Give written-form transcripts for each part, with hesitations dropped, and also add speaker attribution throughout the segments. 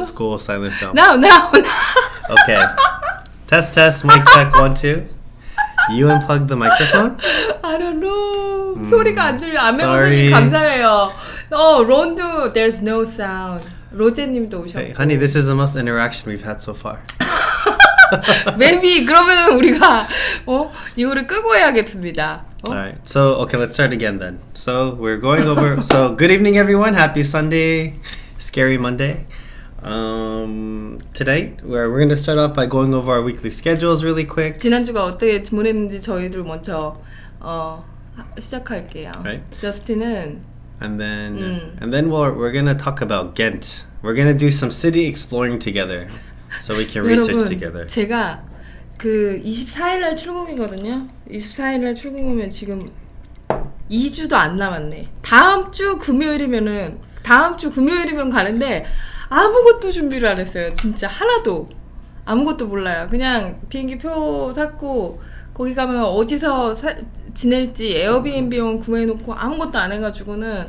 Speaker 1: old school silent film.
Speaker 2: No.
Speaker 1: Okay. Test, mic check, 1, 2. You unplugged the microphone?
Speaker 2: I don't know. 소리가 안 들려. 안명
Speaker 1: Sorry.
Speaker 2: 선생님 감사해요. 론도 there's no sound. 로제님도 오셨고.
Speaker 1: Hey, honey, this is the most interaction we've had so far.
Speaker 2: Maybe 그러면 우리가 이거를 끄고 해야겠습니다.
Speaker 1: Alright, so okay, let's start again then. So we're going over. So good evening, everyone. Happy Sunday, scary Monday. Today we're going to start off by going over our weekly schedules really quick.
Speaker 2: 지난주가 어떻게 보냈는지 저희들 먼저 시작할게요.
Speaker 1: Right.
Speaker 2: 저스틴은
Speaker 1: And then we're going to talk about Ghent. We're going to do some city exploring together, so we can research together.
Speaker 2: 제가 그 24일날 출국이거든요. 24일날 출국이면 지금 2주도 안 남았네. 다음 주 금요일이면 가는데 아무것도 준비를 안 했어요. 진짜 하나도. 아무것도 몰라요. 그냥 비행기 표 샀고 거기 가면 어디서 지낼지 에어비앤비만 구해놓고 아무것도 안 해가지고는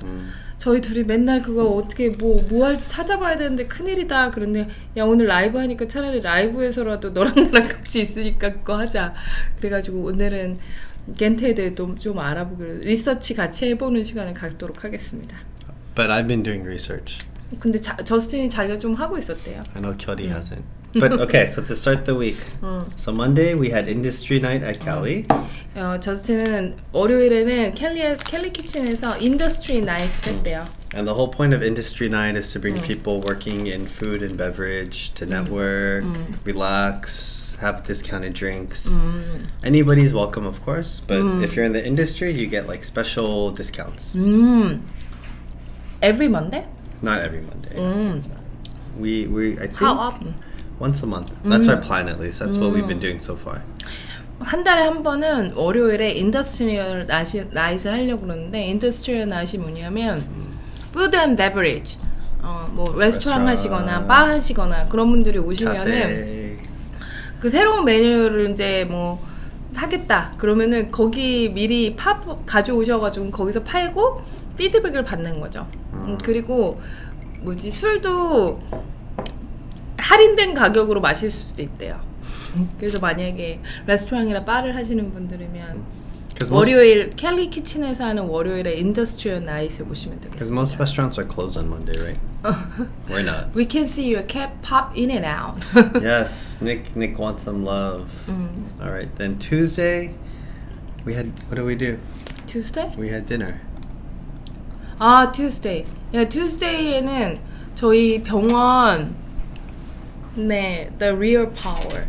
Speaker 2: 저희 둘이 맨날 그거 어떻게 뭐 할지 찾아봐야 되는데 큰일이다. 그런데 야 오늘 라이브 하니까 차라리 라이브에서라도 너랑 나랑 같이 있으니까 그거 하자. 그래가지고 오늘은 겐트에 대해 좀 알아보기로 리서치 같이 해보는 시간을 갖도록 하겠습니다.
Speaker 1: But I've been doing research.
Speaker 2: 근데 저스틴이 자기가 좀 하고 있었대요.
Speaker 1: I know Kyori hasn't. But okay, so to start the week. So Monday we had industry night at Cali.
Speaker 2: 저스틴은 월요일에는 캘리 키친에서 인더스트리 나이트 했대요.
Speaker 1: And the whole point of industry night is to bring people working in food and beverage to network, relax, have discounted drinks. Anybody's welcome, of course, but if you're in the industry, you get like special discounts.
Speaker 2: Every Monday?
Speaker 1: Not every Monday. We I think
Speaker 2: How often?
Speaker 1: once a month. That's our plan at least. That's what we've been doing so far.
Speaker 2: 한 달에 한 번은 월요일에 인더스트리얼 나잇을 하려고 그러는데 인더스트리얼 나잇이 뭐냐면 food and beverage 뭐 레스토랑 하시거나 바 하시거나 그런 분들이 오시면은 그 새로운 메뉴를 이제 뭐 하겠다 그러면은 거기 미리 팝 가져오셔가지고 거기서 팔고 피드백을 받는 거죠. 그리고 뭐지 술도 할인된 가격으로 마실 수도 있대요. 그래서 만약에 레스토랑이나 바를 하시는 분들이면 월요일 캘리 키친에서 하는 월요일에 인더스트리얼 나잇을 보시면 되겠습니다.
Speaker 1: Because most restaurants are closed on Monday, right? We're not.
Speaker 2: We can see your cat pop in and out.
Speaker 1: Yes, Nick wants some love. All right, then Tuesday, we had. What did we do?
Speaker 2: Tuesday?
Speaker 1: We had dinner.
Speaker 2: Tuesday. Tuesday에는 저희 병원 The Real Power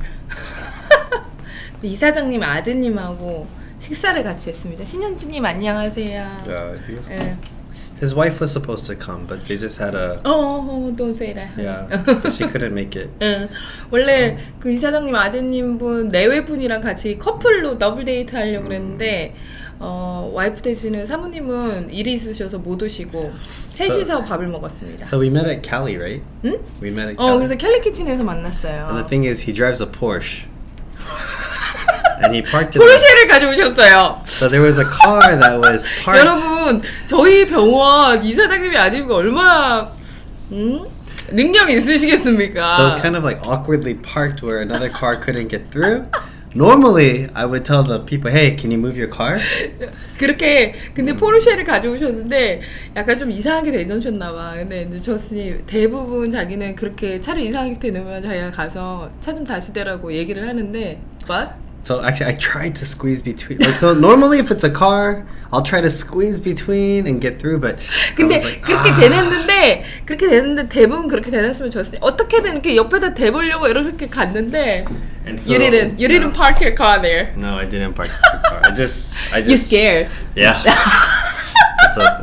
Speaker 2: 이사장님 아드님하고 식사를 같이 했습니다. 신현주님 안녕하세요.
Speaker 1: Yeah, he was cool. His wife was supposed to come, but they just had a.
Speaker 2: Don't say that.
Speaker 1: Yeah, but she couldn't make it.
Speaker 2: 원래 그 이사장님 아드님 분 내외분이랑 같이 커플로 더블 데이트 하려고 그랬는데 와이프 되시는 사모님은 일이 있으셔서 못 오시고 셋이서 밥을 먹었습니다.
Speaker 1: So we met at Cali, right?
Speaker 2: 응?
Speaker 1: We met at Cali.
Speaker 2: 그래서 캘리 키친에서 만났어요.
Speaker 1: And the thing is, he drives a Porsche. And he parked it.
Speaker 2: 포르쉐를 가져오셨어요.
Speaker 1: So there was a car that was parked.
Speaker 2: 여러분, 저희 병원 이사장님이 아니고 얼마나 능력이 있으시겠습니까?
Speaker 1: So it's kind of like awkwardly parked where another car couldn't get through. Normally, I would tell the people, "Hey, can you move your car?"
Speaker 2: 그렇게 근데 포르쉐를 가져오셨는데 약간 좀 이상하게 내놓으셨나 봐. 근데 이제 저스니 대부분 자기는 그렇게 차를 이상하게 내놓으면 자기가 가서 차 좀 다시 대라고 얘기를 하는데, but
Speaker 1: So actually, I tried to squeeze between. Like, so normally, if it's a car, I'll try to squeeze between and get through. But
Speaker 2: 근데
Speaker 1: I was like,
Speaker 2: 그렇게 되는데 대부분 그렇게 되냈으면 좋았으니 어떻게든 이렇게 옆에다 대보려고 이렇게 갔는데
Speaker 1: And so,
Speaker 2: you didn't park your car there.
Speaker 1: No, I didn't park the car. I just.
Speaker 2: You scared.
Speaker 1: Yeah.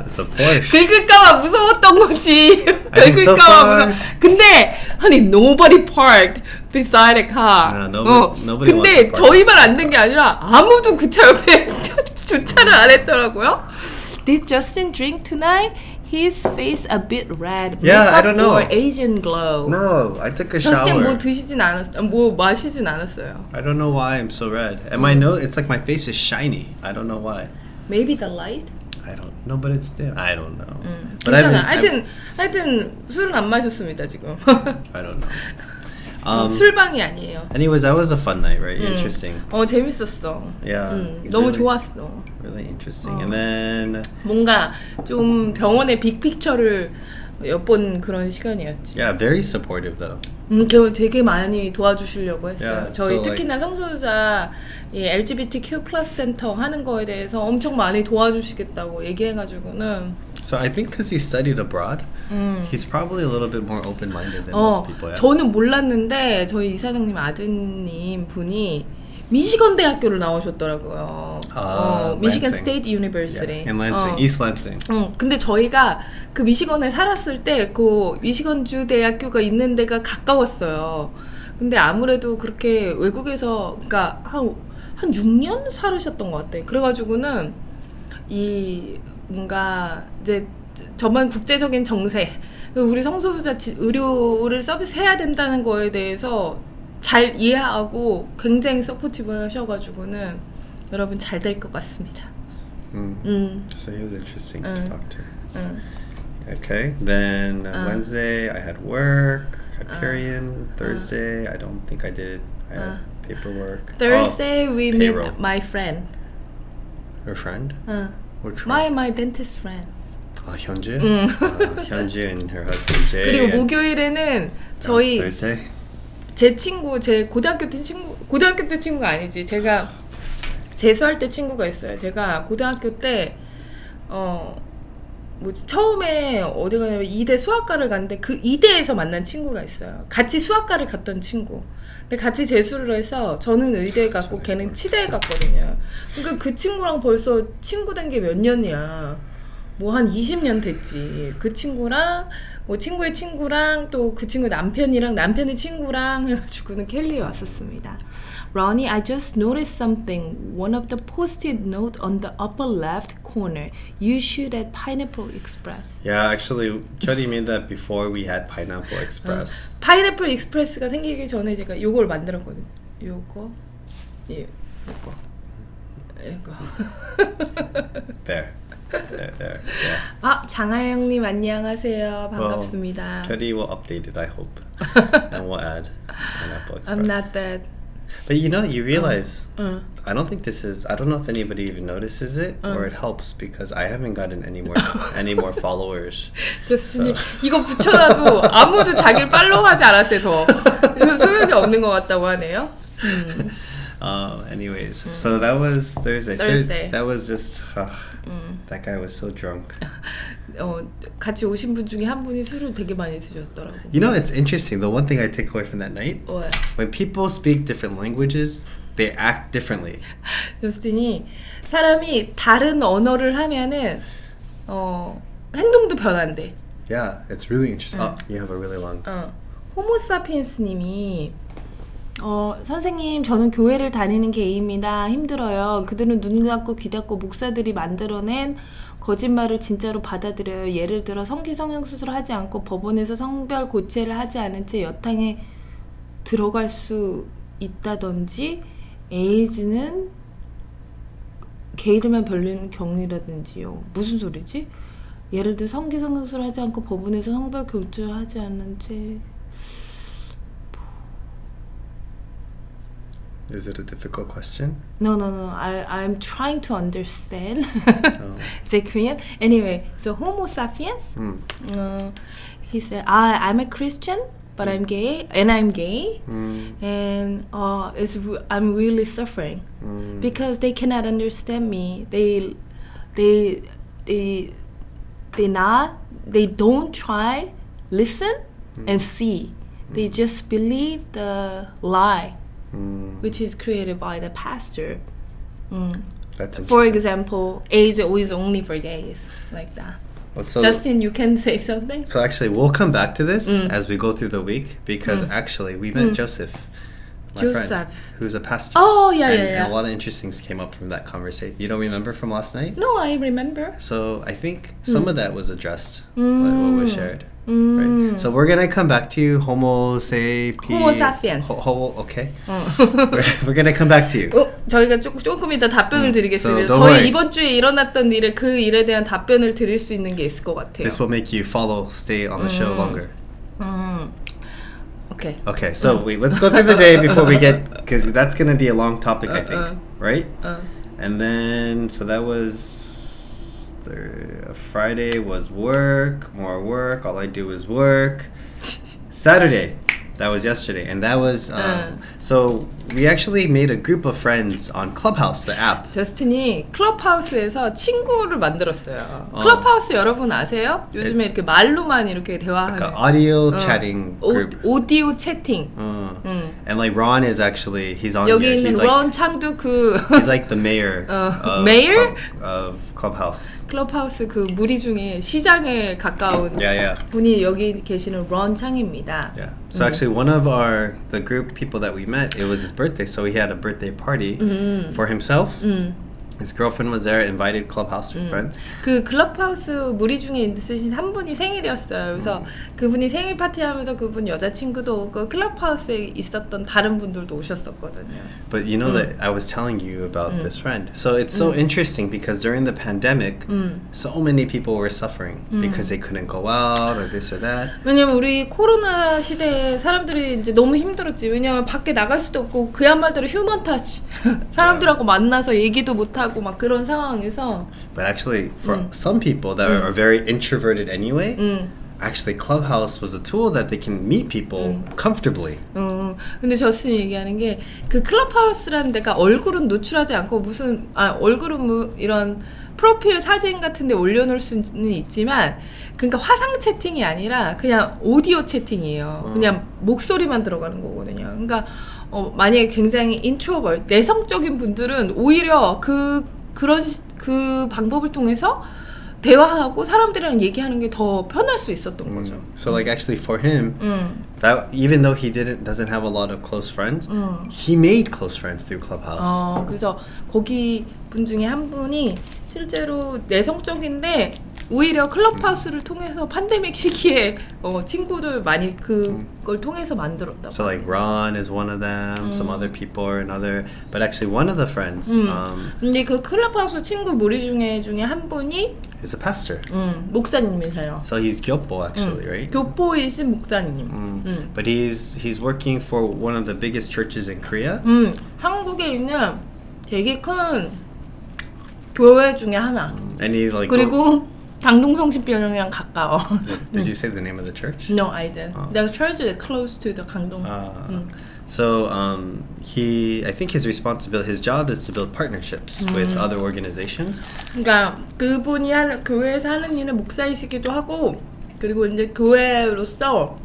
Speaker 1: It's a Porsche.
Speaker 2: 긁을까봐 무서웠던 거지.
Speaker 1: I think so far.
Speaker 2: 근데 honey, nobody parked beside a car.
Speaker 1: No, nobody.
Speaker 2: 근데 저희만 안 된 게 아니라 아무도 그 차 옆에 주차를 안 했더라고요. Did Justin drink tonight? His face a bit red.
Speaker 1: Yeah, I don't know.
Speaker 2: Or Asian glow.
Speaker 1: No, I took a shower.
Speaker 2: Justin 뭐 드시진 않았어요. 뭐 마시진 않았어요.
Speaker 1: I don't know why I'm so red. And my nose, it's like my face is shiny. I don't know why.
Speaker 2: Maybe the light.
Speaker 1: I don't know, but it's still I don't know. But
Speaker 2: 괜찮아. 하여튼 술은 안 마셨습니다 지금.
Speaker 1: I don't know.
Speaker 2: 술방이 아니에요.
Speaker 1: Anyways, that was a fun night, right? Interesting.
Speaker 2: 재밌었어.
Speaker 1: Yeah.
Speaker 2: 너무
Speaker 1: really,
Speaker 2: 좋았어.
Speaker 1: Really interesting. And then
Speaker 2: 뭔가 좀 병원의 빅픽처를 엿본 그런 시간이었지.
Speaker 1: yeah, very supportive though.
Speaker 2: 되게 많이 도와주시려고 했어요.
Speaker 1: Yeah,
Speaker 2: 저희
Speaker 1: so
Speaker 2: 특히나 성소수자 이 LGBTQ 플러스 센터 하는 거에 대해서 엄청 많이 도와주시겠다고 얘기해가지고는.
Speaker 1: So I think because he studied abroad, he's probably a little bit more open-minded than most people. Yeah?
Speaker 2: 저는 몰랐는데 저희 이사장님 아드님 분이 미시건 대학교를 나오셨더라고요. 미시건 스테이트 유니버시티.
Speaker 1: In Lansing, East Lansing.
Speaker 2: 근데 저희가 그 미시건에 살았을 때 그 미시건주 대학교가 있는 데가 가까웠어요. 근데 아무래도 그렇게 외국에서 그러니까 한 6년 살으셨던 것 같아요. 그래가지고는 이 뭔가 이제 저번 국제적인 정세, 우리 성소수자 의료를 서비스해야 된다는 거에 대해서 잘 이해하고 굉장히 서포티브 하셔가지고는 여러분 잘 될 것 같습니다.
Speaker 1: So he was interesting to talk to. Okay, then Wednesday I had work, Hyperion. Thursday I don't think I did. I had paperwork.
Speaker 2: Thursday we meet
Speaker 1: payroll.
Speaker 2: my friend.
Speaker 1: Your friend? Which friend?
Speaker 2: My dentist friend.
Speaker 1: 현주? 현주 and her husband Jay.
Speaker 2: 그리고 목요일에는 저희
Speaker 1: Thursday?
Speaker 2: 제 친구, 제 고등학교 때 친구가 아니지. 제가 재수할 때 친구가 있어요. 제가 고등학교 때 처음에 어디 가냐면 이대 수학과를 갔는데 그 이대에서 만난 친구가 있어요. 같이 수학과를 갔던 친구. 근데 같이 재수를 해서 저는 의대에 갔고 걔는 치대에 갔거든요. 그러니까 그 친구랑 벌써 친구 된 게 몇 년이야. 뭐 한 20년 됐지. 그 친구랑 뭐 친구의 친구랑 또 그 친구 남편이랑 남편의 친구랑 해가지고는 켈리에 왔었습니다. Ronnie, I just noticed something. One of the post-it note on the upper left corner. You should at Pineapple Express.
Speaker 1: Yeah, actually, Kyori made that before we had Pineapple Express.
Speaker 2: 파인애플 익스프레스가 생기기 전에 제가 요걸 만들었거든요. 요거. 이거.
Speaker 1: There. Yeah.
Speaker 2: 장하영님 안녕하세요. 반갑습니다.
Speaker 1: Kyori will update it, I hope. And we'll add Pineapple Express.
Speaker 2: I'm not that.
Speaker 1: But you realize, I don't know if anybody even notices it or it helps because I haven't gotten any more followers.
Speaker 2: 저스틴이 이거 붙여놔도 아무도 자기를 팔로우하지 않았대 더. 소용이 없는 것 같다고 하네요.
Speaker 1: Anyways, so that was Thursday. That was just, that guy was so drunk.
Speaker 2: 같이 오신 분 중에 한 분이 술을 되게 많이 드셨더라고.
Speaker 1: You know, it's interesting. The one thing I take away from that night,
Speaker 2: what?
Speaker 1: When people speak different languages, they act differently.
Speaker 2: 저스틴이 사람이 다른 언어를 하면은 행동도 변한대.
Speaker 1: Yeah, it's really interesting. Oh, you have a really long.
Speaker 2: 호모사피엔스님이 선생님, 저는 교회를 다니는 게이입니다. 힘들어요. 그들은 눈 닫고 귀 닫고 목사들이 만들어낸 거짓말을 진짜로 받아들여요. 예를 들어 성기성형수술을 하지 않고 법원에서 성별 고체를 하지 않은 채 여탕에 들어갈 수 있다든지, 에이즈는 게이들만 별리는 격리라든지요. 무슨 소리지? 예를 들어 성기성형수술을 하지 않고 법원에서 성별 고체를 하지 않은 채.
Speaker 1: Is it a difficult question?
Speaker 2: No. I'm trying to understand. Is it Korean? Anyway, so Homo sapiens. He said, I'm a Christian, but I'm gay, and I'm gay, and I'm really suffering because they cannot understand me. They don't try, listen, and see. They just believe the lie. Which is created by the pastor.
Speaker 1: That's interesting.
Speaker 2: For example, AIDS is only for gays, like that.
Speaker 1: Well, so,
Speaker 2: Justin, you can say something?
Speaker 1: So actually, we'll come back to this as we go through the week because actually we met Joseph, my friend, who's a pastor.
Speaker 2: Oh, yeah.
Speaker 1: And a lot of interesting things came up from that conversation. You don't remember from last night?
Speaker 2: No, I remember.
Speaker 1: So I think some of that was addressed, like what was shared. Right? So we're gonna come back to you, Homo sapiens. Okay. We're gonna come back to you.
Speaker 2: 저희가 조금 이따 답변을 드리겠습니다.
Speaker 1: So
Speaker 2: 저희 이번 주에 일어났던 일에 그 일에 대한 답변을 드릴 수 있는 게 있을 것 같아요.
Speaker 1: This will make you stay on the show longer.
Speaker 2: Okay.
Speaker 1: Okay, so let's go through the day before we get, because that's gonna be a long topic, I think, right? And then, so that was Friday was work, more work. All I do is work. Saturday, that was yesterday, and that was so we actually made a group of friends on Clubhouse, the app.
Speaker 2: 저스틴이 클럽하우스에서 친구를 만들었어요. 클럽하우스 여러분 아세요? 요즘에 이렇게 말로만 이렇게 대화하는
Speaker 1: Like an audio chatting group.
Speaker 2: 오디오 채팅.
Speaker 1: And like Ron is actually he's on
Speaker 2: 여기
Speaker 1: here.
Speaker 2: 있는 런 창도 그
Speaker 1: He's like the mayor
Speaker 2: mayor?
Speaker 1: of Clubhouse.
Speaker 2: 클럽하우스 그 무리 중에 시장에 가까운 분이 여기 계시는 런 창입니다.
Speaker 1: Yeah. So actually one of the group people that we met, it was his birthday, so he had a birthday party for himself. His girlfriend was there, invited Clubhouse friends.
Speaker 2: 그 클럽하우스 무리 중에 있으신 한 분이 생일이었어요. 그래서 그분이 생일 파티하면서 그분 여자친구도 오고 클럽하우스에 있었던 다른 분들도 오셨었거든요.
Speaker 1: But you know that I was telling you about this friend. So it's so interesting because during the pandemic, so many people were suffering because they couldn't go out or this or that.
Speaker 2: 왜냐면 우리 코로나 시대에 사람들이 이제 너무 힘들었지. 왜냐면 밖에 나갈 수도 없고 그야말로 휴먼 터치. 사람들하고 만나서 얘기도 못 하고 막 그런 상황에서.
Speaker 1: But actually, for some people that are very introverted anyway, actually Clubhouse was a tool that they can meet people comfortably.
Speaker 2: 근데 저스틴이 얘기하는 게 그 클럽하우스라는 데가 얼굴은 노출하지 않고 무슨 얼굴은 이런 프로필 사진 같은 데 올려놓을 수는 있지만 그러니까 화상 채팅이 아니라 그냥 오디오 채팅이에요. 그냥 목소리만 들어가는 거거든요. 그러니까 만약에 굉장히 인트로버트, 내성적인 분들은 오히려 그 방법을 통해서 대화하고 사람들이랑 얘기하는 게 더 편할 수 있었던 거죠.
Speaker 1: So like actually for him, that even though he doesn't have a lot of close friends, he made close friends through Clubhouse.
Speaker 2: 그래서 거기 분 중에 한 분이 실제로 내성적인데 오히려 클럽하우스를 통해서 팬데믹 시기에 친구들 많이 그걸 통해서 만들었다고.
Speaker 1: So like Ron is one of them, some other people are another, but actually one of the friends.
Speaker 2: 근데 그 클럽하우스 친구 무리 중에 한 분이
Speaker 1: is a pastor.
Speaker 2: 목사님이세요.
Speaker 1: So he's 교포 actually, right?
Speaker 2: 교포이신 목사님.
Speaker 1: But he's working for one of the biggest churches in Korea.
Speaker 2: 한국에 있는 되게 큰 교회 중에 하나.
Speaker 1: And he like
Speaker 2: 그리고 강동성심병원이랑 가까워.
Speaker 1: Did you say the name of the church?
Speaker 2: No, I didn't. The church is close to the 강동.
Speaker 1: So I think his job is to build partnerships with other organizations.
Speaker 2: 그러니까 그분이 교회에서 하는 일은 목사이시기도 하고 그리고 이제 교회로서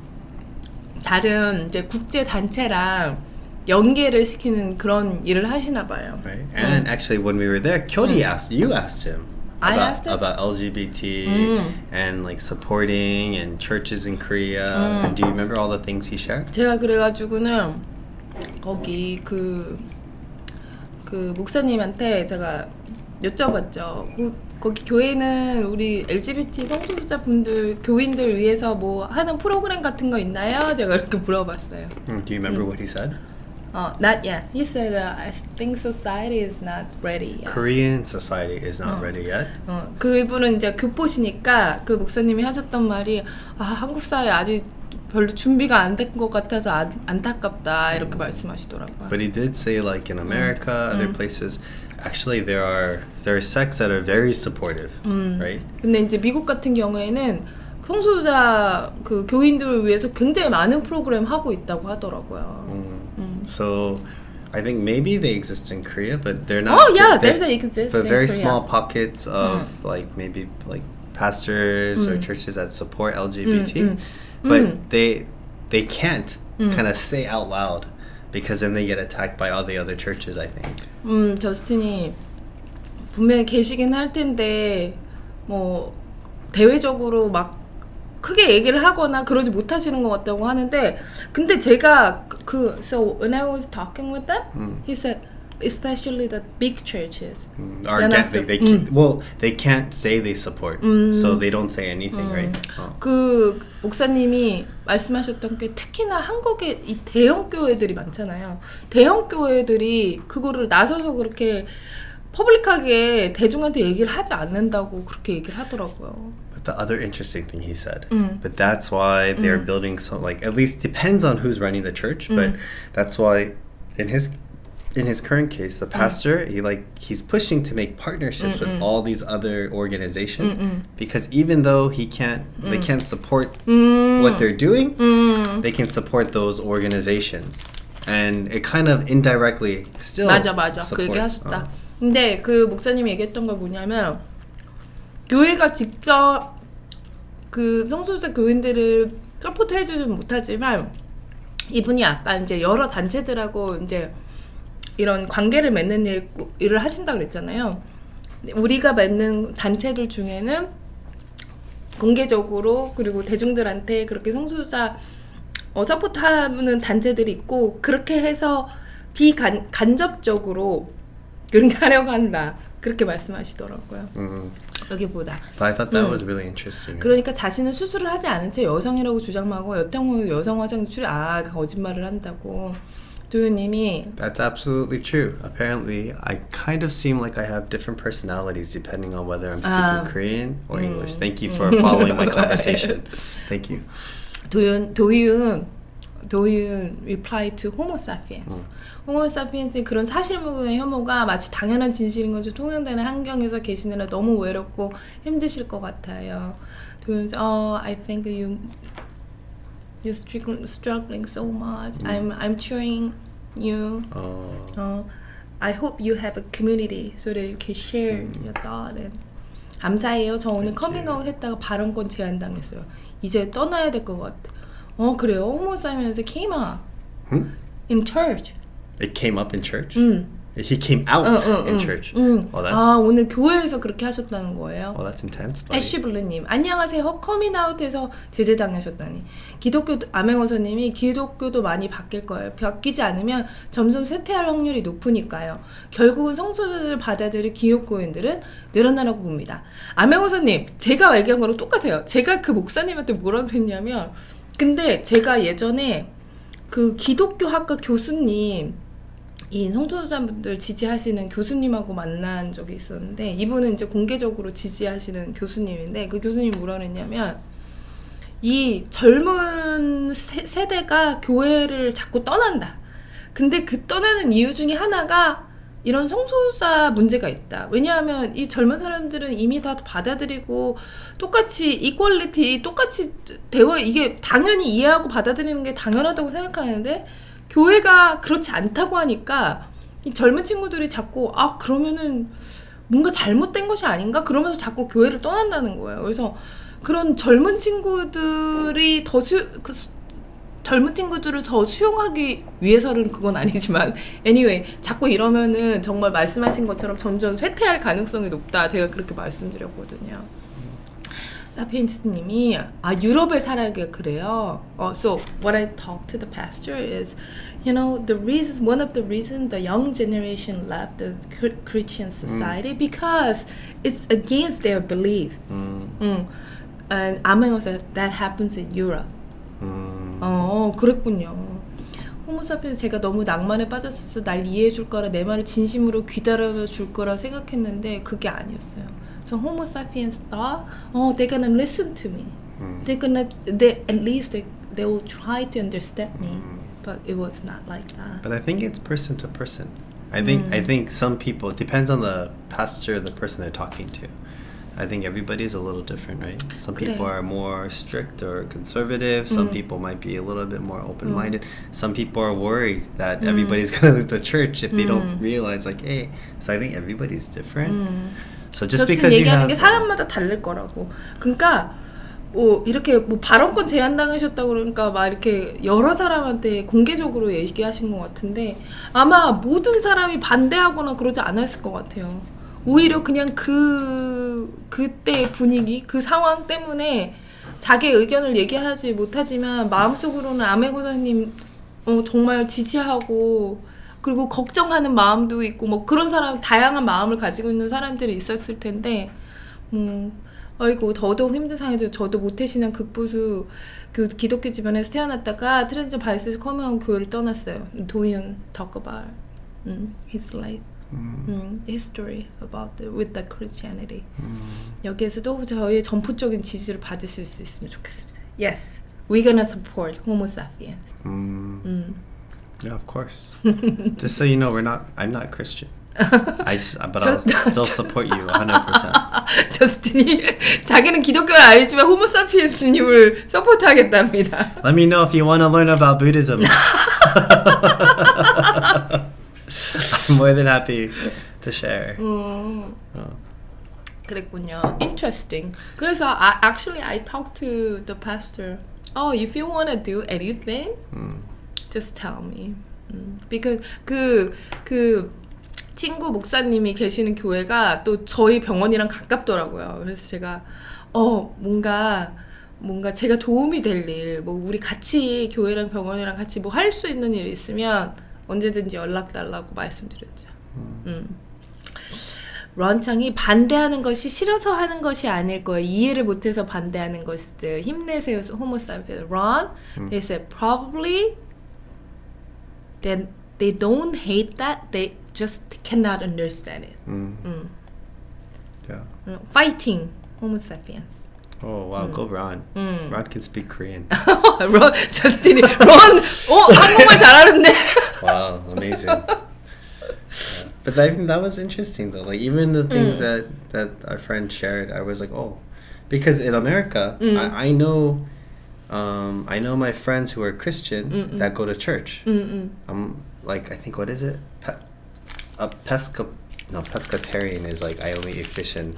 Speaker 2: 다른 이제 국제 단체랑 연계를 시키는 그런 일을 하시나 봐요.
Speaker 1: Right. And actually, when we were there, Kyori you asked him. About LGBT and like supporting and churches in Korea. And do you remember all the things he shared?
Speaker 2: 제가 그래가지고는 거기 그 목사님한테 제가 여쭤봤죠. 거기 교회는 우리 LGBT 성소수자분들 교인들 위해서 뭐 하는 프로그램 같은 거 있나요? 제가 이렇게 물어봤어요.
Speaker 1: Do you remember what he said?
Speaker 2: Not yet. He said, I think society is not ready yet.
Speaker 1: Korean society is not ready yet.
Speaker 2: 그분은 이제 교포시니까 그 목사님이 하셨던 말이 한국 사회 아직 별로 준비가 안 된 것 같아서 안타깝다 이렇게 말씀하시더라고요.
Speaker 1: But he did say like in America, other places, actually there are sects that are very supportive, right?
Speaker 2: 근데 이제 미국 같은 경우에는 성소수자 그 교인들을 위해서 굉장히 많은 프로그램 하고 있다고 하더라고요.
Speaker 1: So I think maybe they exist in Korea, but they're not.
Speaker 2: Oh yeah, they exist
Speaker 1: but
Speaker 2: in
Speaker 1: very
Speaker 2: Korea.
Speaker 1: small pockets of like maybe like pastors or churches that support LGBT, but they can't kind of say out loud because then they get attacked by all the other churches, I think.
Speaker 2: 저스틴이 분명히 계시긴 할 텐데 뭐 대외적으로 막 크게 얘기를 하거나 그러지 못하시는 것 같다고 하는데 근데 제가 so when I was talking with them, he said especially the big churches.
Speaker 1: Or they can't say they support, so they don't say anything, right?
Speaker 2: 그 목사님이 말씀하셨던 게 특히나 한국에 이 대형 교회들이 많잖아요. 대형 교회들이 그거를 나서서 그렇게 퍼블릭하게 대중한테 얘기를 하지 않는다고 그렇게 얘기를 하더라고요.
Speaker 1: But the other interesting thing he said, but that's why they're building so like at least depends on who's running the church, but that's why in his current case, the pastor he's pushing to make partnerships with all these other organizations because even though they can't support what they're doing, they can support those organizations, and it kind of indirectly still
Speaker 2: 맞아
Speaker 1: supports.
Speaker 2: 그 얘기 하셨다. 근데 그 목사님이 얘기했던 건 뭐냐면 교회가 직접 그 성소수자 교인들을 서포트해주진 못하지만 이분이 아까 이제 여러 단체들하고 이제 이런 관계를 맺는 일을 하신다 그랬잖아요. 우리가 맺는 단체들 중에는 공개적으로 그리고 대중들한테 그렇게 성소수자 서포트하는 단체들이 있고 그렇게 해서 간접적으로 그렇게 하려고 한다. 그렇게 말씀하시더라고요. 여기보다.
Speaker 1: But I thought that was really interesting.
Speaker 2: 그러니까 자신은 수술을 하지 않은 채 여성이라고 주장하고 여성 화장 거짓말을 한다고. 도윤님이
Speaker 1: That's absolutely true. Apparently, I kind of seem like I have different personalities depending on whether I'm speaking Korean or English. Thank you for following my conversation. Thank you.
Speaker 2: 도윤 reply to Homo sapiens. 호모 사피엔스의 그런 사실무근의 혐오가 마치 당연한 진실인 것처럼 통용되는 환경에서 계시느라 너무 외롭고 힘드실 것 같아요. 도윤, I think you're struggling so much. I'm cheering you. I hope you have a community so that you can share your thought. 감사해요. 저 오늘 커밍아웃 했다가 발언권 제한당했어요. 이제 떠나야 될 것 같아. 그래요? 호모 사피엔스 came up in church.
Speaker 1: It came up in church? He came out in church.
Speaker 2: 오늘 교회에서 그렇게 하셨다는 거예요?
Speaker 1: That's intense. buddy.
Speaker 2: 애쉬블루님, 안녕하세요. 커밍아웃해서 제재당하셨다니. 기독교 아맹어서님이 기독교도 많이 바뀔 거예요. 바뀌지 않으면 점점 쇠퇴할 확률이 높으니까요. 결국은 성소수자들을 받아들일 기독교인들은 늘어나라고 봅니다. 아맹어서님, 제가 얘기한 거랑 똑같아요. 제가 그 목사님한테 뭐라 그랬냐면, 근데 제가 예전에 그 기독교 학과 교수님, 이 성소수자분들 지지하시는 교수님하고 만난 적이 있었는데 이분은 이제 공개적으로 지지하시는 교수님인데 그 교수님이 뭐라 그랬냐면 이 젊은 세대가 교회를 자꾸 떠난다. 근데 그 떠나는 이유 중에 하나가 이런 성소수자 문제가 있다. 왜냐하면 이 젊은 사람들은 이미 다 받아들이고 똑같이 이퀄리티 똑같이 이게 당연히 이해하고 받아들이는 게 당연하다고 생각하는데 교회가 그렇지 않다고 하니까 이 젊은 친구들이 자꾸 그러면은 뭔가 잘못된 것이 아닌가? 그러면서 자꾸 교회를 떠난다는 거예요. 그래서 그런 젊은 친구들이 젊은 친구들을 더 수용하기 위해서는 그건 아니지만 anyway 자꾸 이러면은 정말 말씀하신 것처럼 점점 쇠퇴할 가능성이 높다. 제가 그렇게 말씀드렸거든요. 사피엔스님이 유럽에 살아게 그래요. So what I talked to the pastor is, one of the reasons the young generation left the Christian society because it's against their belief. And Amengo said that happens in Europe. 그랬군요. 호모사피엔스 제가 너무 낭만에 빠졌어서 날 이해해 줄 거라 내 말을 진심으로 귀담아 줄 거라 생각했는데 그게 아니었어요. So Homo sapiens thought, they're gonna listen to me. At least they will try to understand me. But it was not like that.
Speaker 1: But I think it's person to person. I think some people, it depends on the pastor, the person they're talking to. I think everybody's a little different, right? Some people are more strict or conservative. Some people might be a little bit more open-minded. Some people are worried that everybody's going to leave the church if they don't realize, hey. So I think everybody's different. So just because you
Speaker 2: 얘기하는
Speaker 1: have...
Speaker 2: 게 사람마다 다를 거라고. 그러니까 이렇게 발언권 제한당하셨다고 그러니까 막 이렇게 여러 사람한테 공개적으로 얘기하신 것 같은데 아마 모든 사람이 반대하거나 그러지 않았을 것 같아요. 오히려 그냥 그때의 분위기, 그 상황 때문에 자기 의견을 얘기하지 못하지만 마음속으로는 아메고사님 정말 지지하고 그리고 걱정하는 마음도 있고 뭐 그런 사람 다양한 마음을 가지고 있는 사람들이 있었을 텐데 아이고 더더욱 힘든 상황에서 저도 모태신앙 극보수 그 기독교 집안에서 태어났다가 트랜스 바이스 커밍아웃 교회를 떠났어요. 도윤 talk about his life, history about with the Christianity. 여기에서도 저희의 전폭적인 지지를 받으실 수 있으면 좋겠습니다. Yes, we're gonna support Homo sapiens.
Speaker 1: Yeah, of course. Just so you know, I'm not Christian. But I'll still support you 100%.
Speaker 2: 저스틴이 자기는 기독교는 아니지만 호모사피엔스님을 서포트하겠답니다.
Speaker 1: Let me know if you want to learn about Buddhism. I'm more than happy to share.
Speaker 2: 그랬군요. Interesting. 그래서 I talked to the pastor. Oh, if you want to do anything, just tell me. Because 그 친구 목사님이 계시는 교회가 또 저희 병원이랑 가깝더라고요. 그래서 제가 뭔가 제가 도움이 될 일, 뭐 우리 같이 교회랑 병원이랑 같이 뭐 할 수 있는 일 있으면 언제든지 연락 달라고 말씀드렸죠. 런창이 반대하는 것이 싫어서 하는 것이 아닐 거예요. 이해를 못해서 반대하는 것이죠. 힘내세요, 호모사피엔스. Ron, they said probably then they don't hate that. They just cannot understand it.
Speaker 1: Yeah.
Speaker 2: Fighting Homo sapiens.
Speaker 1: Oh wow, go Ron. Ron can speak Korean.
Speaker 2: 런 저스틴이 한국말 잘하는데.
Speaker 1: Wow, amazing. But I think that was interesting though. Like even the things that our friend shared, I was like, oh, because in America, I know my friends who are Christian that go to church. Like I think what is it? Pescatarian is like I only eat fish and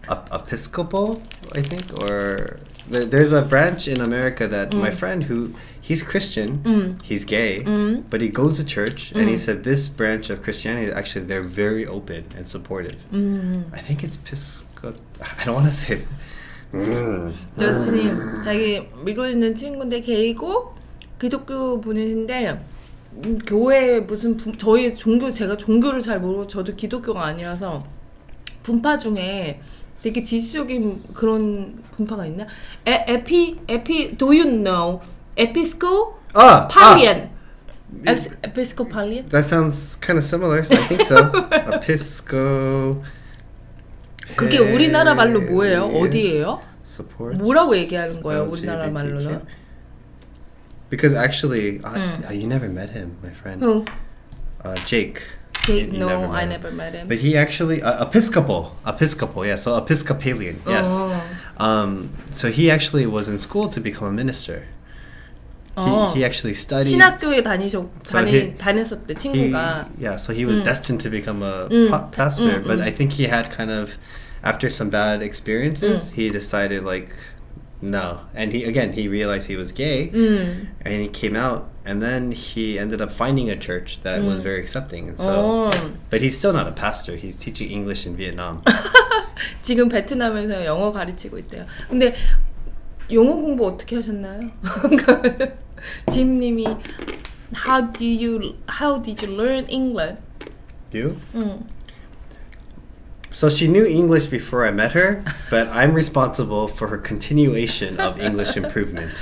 Speaker 1: Episcopal, I think, or there's a branch in America that my friend he's Christian, he's gay, but he goes to church and he said this branch of Christianity actually they're very open and supportive. I think it's I don't want to say.
Speaker 2: 저스틴이 자기 미국에 있는 친구인데 게이고 기독교 분이신데 교회 무슨 저희 제가 종교를 잘 모르고 저도 기독교가 아니라서 분파 중에 되게 지지적인 그런 분파가 있나? Do you know Episcopalian? Episcopalian?
Speaker 1: That sounds kind of similar. I think so. Episco.
Speaker 2: 그게 우리나라 말로 뭐예요? 어디예요?
Speaker 1: Supports.
Speaker 2: 뭐라고 얘기하는 거예요? 우리나라 말로는?
Speaker 1: Because actually, you never met him, my friend.
Speaker 2: Who?
Speaker 1: Jake.
Speaker 2: No, I never met him.
Speaker 1: But he actually Episcopal, yeah. So Episcopalian, yes. So he actually was in school to become a minister. He actually studied.
Speaker 2: 신학교에 다녔었대 친구가.
Speaker 1: So he was destined to become a pastor, but I think he had kind of after some bad experiences, he decided like no, and he realized he was gay, and he came out, and then he ended up finding a church that was very accepting, and so. But he's still not a pastor. He's teaching English in Vietnam.
Speaker 2: 지금 베트남에서 영어 가르치고 있대요. 근데 영어 공부 어떻게 하셨나요? 짐님이 How did you learn English?
Speaker 1: You? So she knew English before I met her, but I'm responsible for her continuation of English improvement.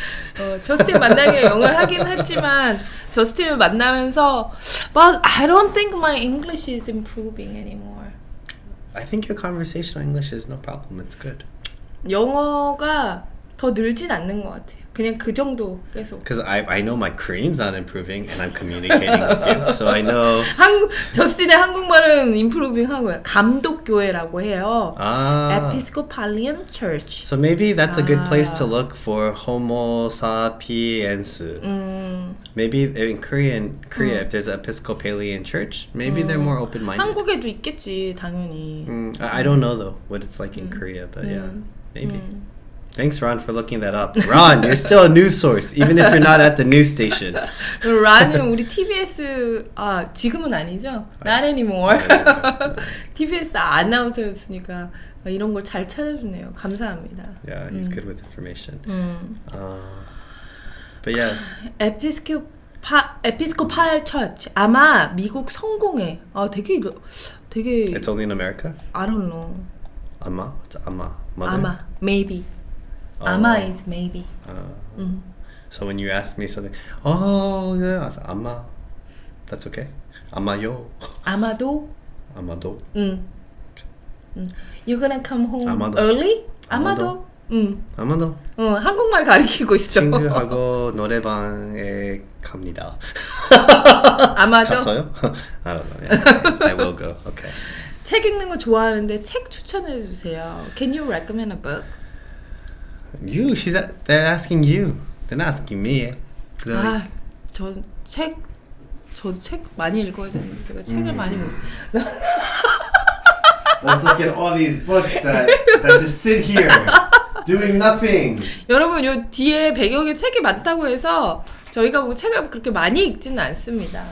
Speaker 2: 저스틴 만나게 영어를 하긴 했지만 저스틴을 만나면서 But I don't think my English is improving anymore.
Speaker 1: I think your conversational English is no problem. It's good.
Speaker 2: 영어가 더 늘진 않는 것 같아요. 그냥 그 정도 계속.
Speaker 1: Because I know my Korean's not improving and I'm communicating with you. So I know.
Speaker 2: 저스틴의 한국말은 improving 하고요. 감독교회라고 해요. Episcopalian Church.
Speaker 1: So maybe that's a good place to look for Homo sapiens. Maybe in Korea, if there's an Episcopalian church, maybe they're more open-minded.
Speaker 2: 한국에도 있겠지, 당연히.
Speaker 1: I don't know though what it's like in Korea, but yeah, maybe. Thanks, Ron, for looking that up. Ron, you're still a news source, even if you're not at the news station.
Speaker 2: 론은 우리 TBS 지금은 아니죠? Not anymore. TBS 아나운서였으니까 이런 걸 잘 찾아주네요. 감사합니다.
Speaker 1: Yeah, he's good with information. But yeah.
Speaker 2: 에피스코팔 처치. 아마 미국 성공회. 되게
Speaker 1: It's only in America?
Speaker 2: I don't know.
Speaker 1: Amma? What's Amma? Mother?
Speaker 2: 아마 maybe. 아마 is maybe.
Speaker 1: So when you ask me something, oh yeah, I said, Amma. That's okay. Ammayo.
Speaker 2: 아마도.
Speaker 1: Amado.
Speaker 2: You gonna come home
Speaker 1: 아마도.
Speaker 2: early? 아마도.
Speaker 1: Amado.
Speaker 2: 한국말 가르치고 있어.
Speaker 1: 친구하고 노래방에 갑니다.
Speaker 2: 아마도.
Speaker 1: 갔어요? I don't know. Yeah, I will go. Okay.
Speaker 2: 책 읽는 거 좋아하는데 책 추천해 주세요. Can you recommend a book?
Speaker 1: You, they're asking you. They're not asking me.
Speaker 2: 저도 책 많이 읽어야 되는데 제가 책을 많이 못.
Speaker 1: Let's look at all these books that just sit here doing nothing.
Speaker 2: 여러분 요 뒤에 100여 개 책이 많다고 해서 저희가 뭐 책을 그렇게 많이 읽지는 않습니다.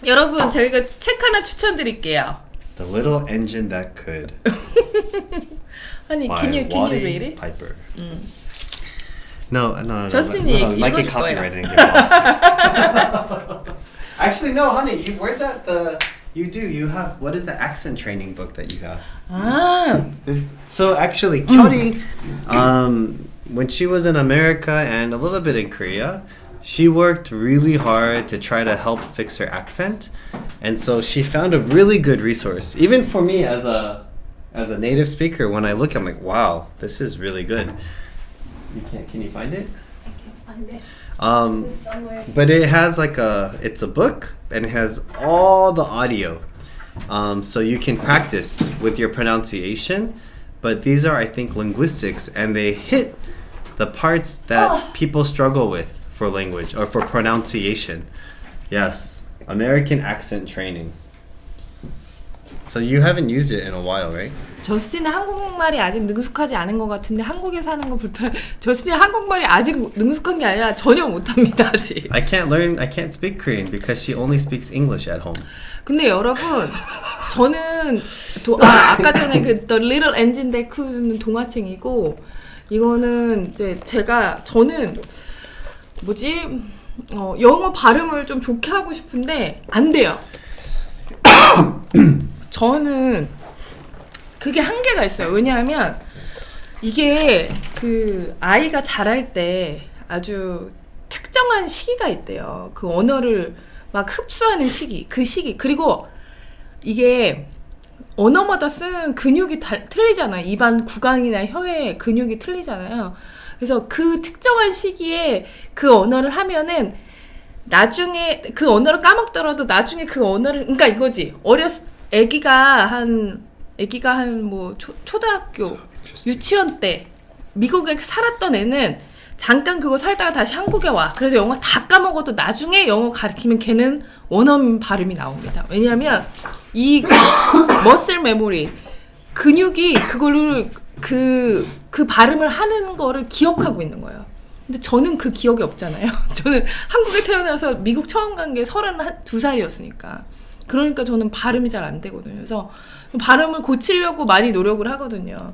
Speaker 2: 여러분 저희가 책 하나 추천드릴게요.
Speaker 1: The Little Engine That Could.
Speaker 2: 아니,
Speaker 1: by
Speaker 2: can you read it?
Speaker 1: Piper. No.
Speaker 2: Justin,
Speaker 1: like
Speaker 2: 읽어줄
Speaker 1: a copyright and get off. Actually, no, honey. Where's that? You have, what is the accent training book that you have? So actually, Kyori, when she was in America and a little bit in Korea, she worked really hard to try to help fix her accent, and so she found a really good resource. Even for me as a native speaker, when I look, I'm like, wow, this is really good. Can you find it?
Speaker 2: I can't find it.
Speaker 1: But it has it's a book and it has all the audio, so you can practice with your pronunciation. But these are, I think, linguistics, and they hit the parts that people struggle with for language or for pronunciation. Yes, American accent training. So you haven't used it in a while, right?
Speaker 2: 저스틴은 한국말이 아직 능숙하지 않은 것 같은데 한국에 사는 거 불편. 저스틴은 한국말이 아직 능숙한 게 아니라 전혀 못합니다 아직.
Speaker 1: I can't speak Korean because she only speaks English at home.
Speaker 2: 근데 여러분, 저는 아까 전에 그 The Little Engine That Could는 동화책이고 이거는 이제 저는 영어 발음을 좀 좋게 하고 싶은데 안 돼요. 저는 그게 한계가 있어요. 왜냐하면 이게 그 아이가 자랄 때 아주 특정한 시기가 있대요. 그 언어를 막 흡수하는 시기, 그 시기. 그리고 이게 언어마다 쓰는 근육이 틀리잖아요. 입안 구강이나 혀의 근육이 틀리잖아요. 그래서 그 특정한 시기에 그 언어를 하면은 나중에 그 언어를 까먹더라도 나중에 그 언어를, 그러니까 이거지. 아기가 한 뭐 초등학교 유치원 때 미국에 살았던 애는 잠깐 그거 살다가 다시 한국에 와. 그래서 영어 다 까먹어도 나중에 영어 가르치면 걔는 원어민 발음이 나옵니다. 왜냐하면 이 머슬 메모리 근육이 그걸로 그 발음을 하는 거를 기억하고 있는 거예요. 근데 저는 그 기억이 없잖아요. 저는 한국에 태어나서 미국 처음 간 게 32살이었으니까. 그러니까 저는 발음이 잘 안 되거든요. 그래서 발음을 고치려고 많이 노력을 하거든요.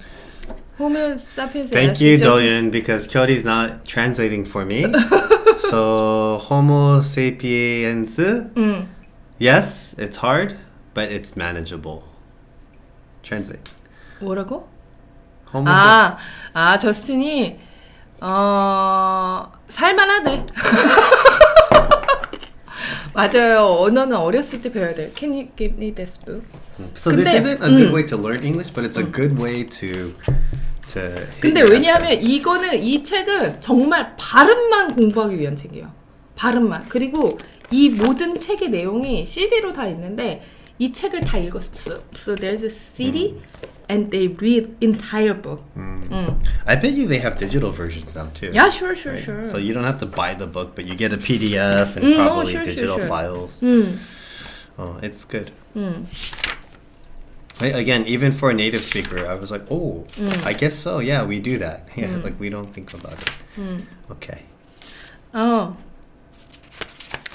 Speaker 2: Homo sapiens.
Speaker 1: Thank you, Doyen, because Kyori's not translating for me. So Homo sapiens. Yes, it's hard, but it's manageable. Translate.
Speaker 2: 뭐라고?
Speaker 1: Homo
Speaker 2: 저스틴이 살만하대. 맞아요. 언어는 어렸을 때 배워야 돼요. Can you give me this book?
Speaker 1: So this isn't a good way to learn English, but it's a good way to
Speaker 2: 근데 왜냐하면 이 책은 정말 발음만 공부하기 위한 책이에요. 발음만. 그리고 이 모든 책의 내용이 CD로 다 있는데 이 책을 다 읽었어. So there's a CD and they read entire book.
Speaker 1: I bet you they have digital versions now too.
Speaker 2: Yeah, sure.
Speaker 1: So you don't have to buy the book, but you get a PDF and probably digital files. Oh, it's good. Again, even for a native speaker, I was like, oh, I guess so. Yeah, we do that. Yeah, like we don't think about it. Okay.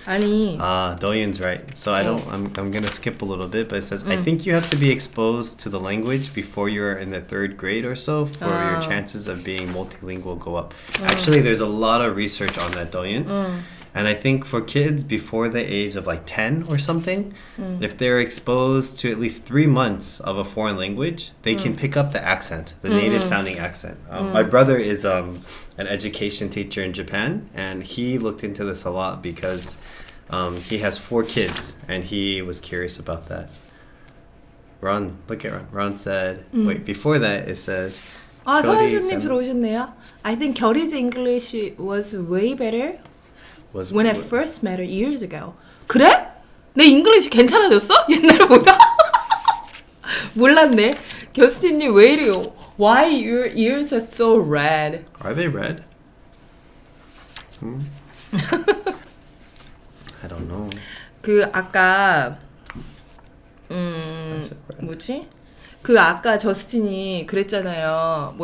Speaker 2: 아니.
Speaker 1: Doyen's right. So I'm gonna skip a little bit, but it says I think you have to be exposed to the language before you're in the 3rd grade or so for your chances of being multilingual go up. Actually, there's a lot of research on that, Doyen. And I think for kids before the age of like 10 or something, if they're exposed to at least 3 months of a foreign language, they can pick up the accent, the native sounding accent. My brother is an education teacher in Japan, and he looked into this a lot because he has 4 kids, and he was curious about that. Ron, look at Ron. Ron said, wait, before that it says,
Speaker 2: 서혜수님 들어오셨네요. I think 결이's English was way better when I first met her years ago. 그래? 내 잉글리시 괜찮아졌어? 옛날보다? 몰랐네. 교수님 왜 이래요? Why your ears are so red?
Speaker 1: Are they red? I don't know.
Speaker 2: 그 아까 뭐지? 그 아까 저스틴이 그랬잖아요.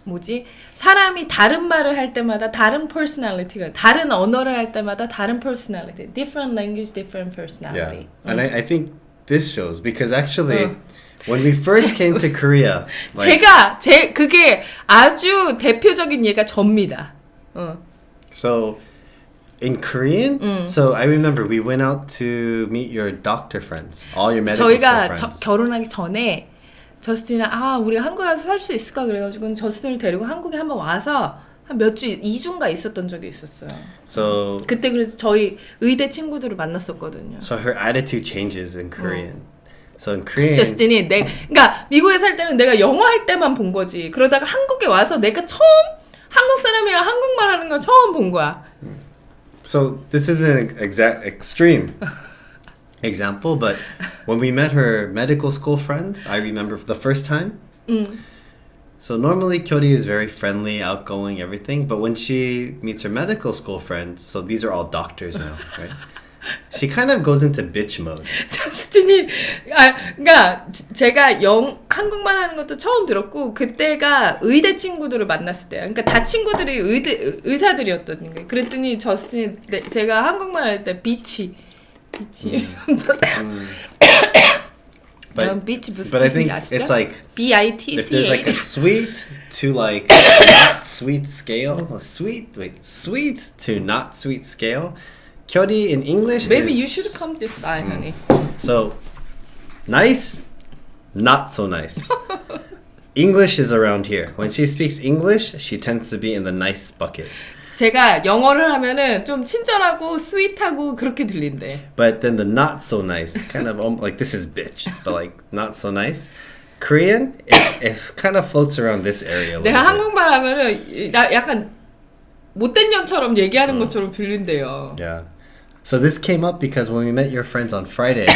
Speaker 2: 뭐지? 사람이 다른 말을 할 때마다 다른 personality가 다른 언어를 할 때마다 다른 personality. Different language, different personality.
Speaker 1: Yeah. And I think this shows because actually when we first came to Korea like,
Speaker 2: 그게 아주 대표적인 예가 접니다.
Speaker 1: So in Korean, so I remember we went out to meet your doctor friends, all your medical school friends.
Speaker 2: 저희가 결혼하기 전에 저스틴이랑 우리가 한국에 가서 살 수 있을까 그래가지고 저스틴을 데리고 한국에 한번 와서 한 몇 주, 2주인가 있었던 적이 있었어요.
Speaker 1: So
Speaker 2: 그때 그래서 저희 의대 친구들을 만났었거든요.
Speaker 1: So her attitude changes in Korean. So in Korean,
Speaker 2: 저스틴이 그러니까 미국에 살 때는 내가 영어 할 때만 본 거지. 그러다가 한국에 와서 내가 처음 한국 사람이랑 한국말 하는 걸 처음 본 거야.
Speaker 1: So this is an exact extreme example, but when we met her medical school friends, I remember the first time. So normally Kyori is very friendly, outgoing, everything. But when she meets her medical school friends, so these are all doctors now, right? She kind of goes into bitch mode.
Speaker 2: 저스틴이 그러니까 제가 한국말 하는 것도 처음 들었고 그때가 의대 친구들을 만났을 때야. 그러니까 다 친구들이 의사들이었던 거예요. 그랬더니 저스틴이 제가 한국말 할 때 비치.
Speaker 1: But
Speaker 2: 비치 무슨
Speaker 1: but I think
Speaker 2: 뜻인지 아시죠?
Speaker 1: it's like
Speaker 2: BITCH.
Speaker 1: if there's like a sweet to like not sweet scale, sweet to not sweet scale. Kyori in English
Speaker 2: Maybe
Speaker 1: is,
Speaker 2: you should come this side, honey.
Speaker 1: So nice, not so nice. English is around here. When she speaks English, she tends to be in the nice bucket.
Speaker 2: 제가 영어를 하면은 좀 친절하고 스윗하고 그렇게 들린대.
Speaker 1: But then the not so nice, kind of like this is bitch, but like not so nice. Korean, it kind of floats around this area.
Speaker 2: 내가 한국말 하면은 나 약간 못된 년처럼 얘기하는 것처럼 들린대요.
Speaker 1: Yeah. So this came up because when we met your friends on Friday,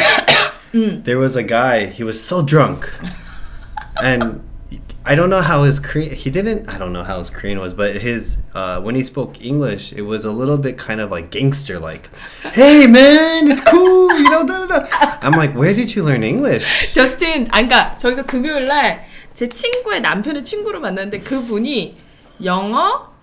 Speaker 1: there was a guy, he was so drunk. And I don't know how his Korean, I don't know how his Korean was, but his, when he spoke English, it was a little bit kind of like gangster, like, hey man, it's cool, you know, da da da. I'm like, where did you learn English?
Speaker 2: 저스틴, 그러니까 저희가 금요일 날 제 친구의 남편의 친구를 만났는데 그분이 영어,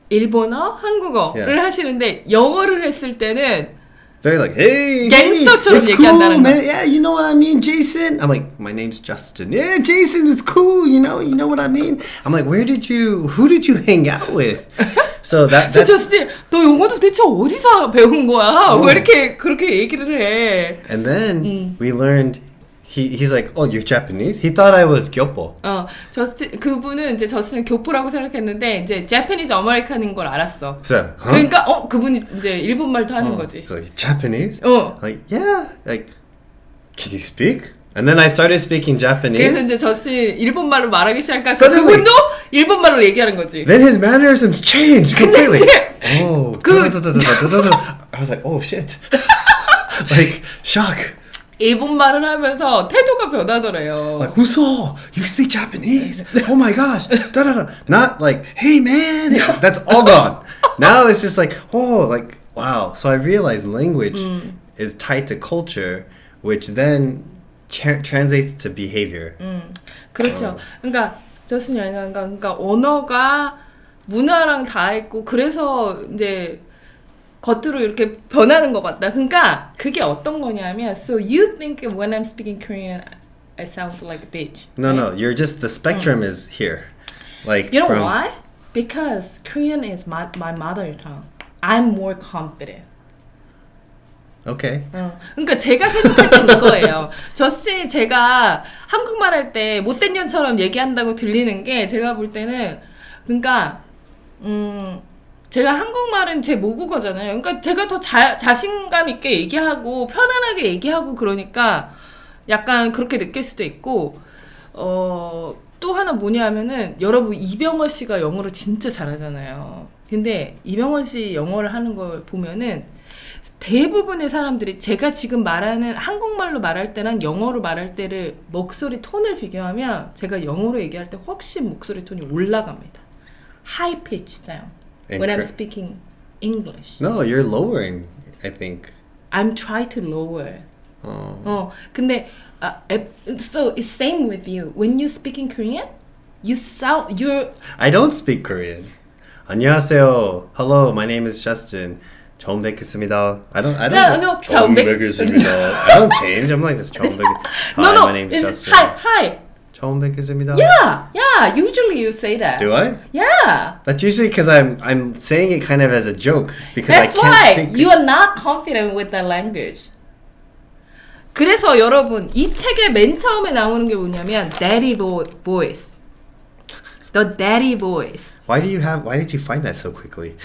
Speaker 2: 일본어, 한국어를 하시는데 영어를 했을 때는
Speaker 1: They're like, hey,
Speaker 2: 갱스터처럼
Speaker 1: it's
Speaker 2: 얘기한다는
Speaker 1: cool,
Speaker 2: 거.
Speaker 1: man. Yeah, you know what I mean, Jason. I'm like, my name's Justin. Yeah, Jason, it's cool. You know what I mean. I'm like, who did you hang out with? So that.
Speaker 2: 저스틴, 너 영어도 대체 어디서 배운 거야? 왜 이렇게 그렇게 얘기를 해?
Speaker 1: And then we learned. He's like, oh, you're Japanese? He thought I was gyopo.
Speaker 2: 저스틴 그분은 이제 저스틴을 교포라고 생각했는데 이제 Japanese American인 걸 알았어.
Speaker 1: So, huh?
Speaker 2: 그러니까 그분이 이제 일본 말도 하는 거지.
Speaker 1: So like, Japanese? Like, yeah. Like, can you speak? And then I started speaking Japanese.
Speaker 2: 그래서 이제 저스틴 일본 말로 말하기 시작하니까
Speaker 1: Suddenly,
Speaker 2: 그분도 일본 말로 얘기하는 거지.
Speaker 1: Then his mannerisms changed completely. Oh,
Speaker 2: 그
Speaker 1: I was like, oh shit. Like, shock.
Speaker 2: 일본 말을 하면서 태도가 변하더래요.
Speaker 1: Like, Uso, you speak Japanese? Oh my gosh. Da, da, da. Not like, hey man. That's all gone. Now it's just like, oh, like, wow. So I realized language is tied to culture, which then translates to behavior.
Speaker 2: 그렇죠. 그러니까 저스틴 그러니까 언어가 문화랑 다 있고 그래서 이제 겉으로 이렇게 변하는 것 같다. 그러니까 그게 어떤 거냐면 So you think when I'm speaking Korean it sounds like a bitch.
Speaker 1: No, no, you're just the spectrum is here. Like
Speaker 2: You know
Speaker 1: from,
Speaker 2: why? Because Korean is my mother tongue. I'm more confident.
Speaker 1: Okay.
Speaker 2: 그러니까 제가 생각할 때 이거예요. 저씨 제가 한국말 할 때 못된 년처럼 얘기한다고 들리는 게 제가 볼 때는 그러니까 제가 한국말은 제 모국어잖아요. 그러니까 제가 더 자신감 있게 얘기하고 편안하게 얘기하고 그러니까 약간 그렇게 느낄 수도 있고 또 하나 뭐냐면은 여러분 이병헌 씨가 영어를 진짜 잘하잖아요. 근데 이병헌 씨 영어를 하는 걸 보면은 대부분의 사람들이 제가 지금 말하는 한국말로 말할 때랑 영어로 말할 때를 목소리 톤을 비교하면 제가 영어로 얘기할 때 훨씬 목소리 톤이 올라갑니다. High pitch sound when I'm speaking English.
Speaker 1: No, you're lowering, I think.
Speaker 2: I'm trying to lower. 근데 so it's same with you. When you speak in Korean, you're
Speaker 1: I don't speak Korean. 안녕하세요. Hello, my name is Justin. 처음 뵙겠습니다. I don't.
Speaker 2: No,
Speaker 1: 처음 뵙겠습니다. I don't change. I'm like this. 처음 뵙겠습니다. Hi, my name is
Speaker 2: it's
Speaker 1: Justin.
Speaker 2: hi.
Speaker 1: 처음 뵙겠습니다.
Speaker 2: Yeah. Usually you say that.
Speaker 1: Do I?
Speaker 2: Yeah.
Speaker 1: That's usually because I'm saying it kind of as a joke because
Speaker 2: That's
Speaker 1: I can't
Speaker 2: why
Speaker 1: speak.
Speaker 2: you are not confident with the language. 그래서 여러분 이 책의 맨 처음에 나오는 게 뭐냐면 Daddy voice. The daddy voice.
Speaker 1: Why did you find that so quickly?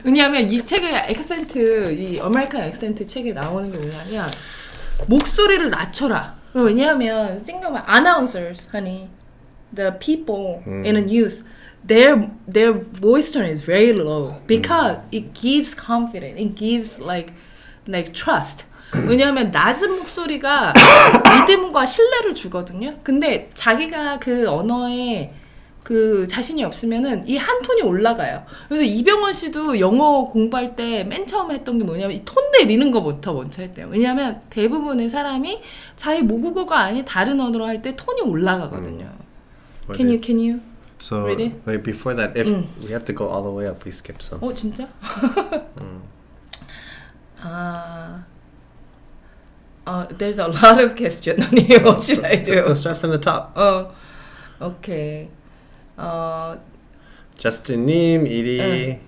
Speaker 2: 왜냐하면 이 책의 액센트, 이 아메리칸 액센트 책에 나오는 게 뭐냐면 목소리를 낮춰라. 왜냐하면 생각만 announcers, honey, the people in the news, their voice tone is very low because it gives confidence, it gives like trust. 왜냐하면 낮은 목소리가 믿음과 신뢰를 주거든요. 근데 자기가 그 언어에 그 자신이 없으면은 이 한 톤이 올라가요. 그래서 이병헌 씨도 영어 공부할 때 맨 처음에 했던 게 뭐냐면 이 톤 내리는 거부터 먼저 했대요. 왜냐하면 대부분의 사람이 자기 모국어가 아닌 다른 언어로 할 때 톤이 올라가거든요. Can you
Speaker 1: So
Speaker 2: read it?
Speaker 1: wait, before that, if we have to go all the way up, we skip some.
Speaker 2: 진짜? There's a lot of questions. What should I do?
Speaker 1: Let's go start from the top.
Speaker 2: Okay.
Speaker 1: Justin님, 1위.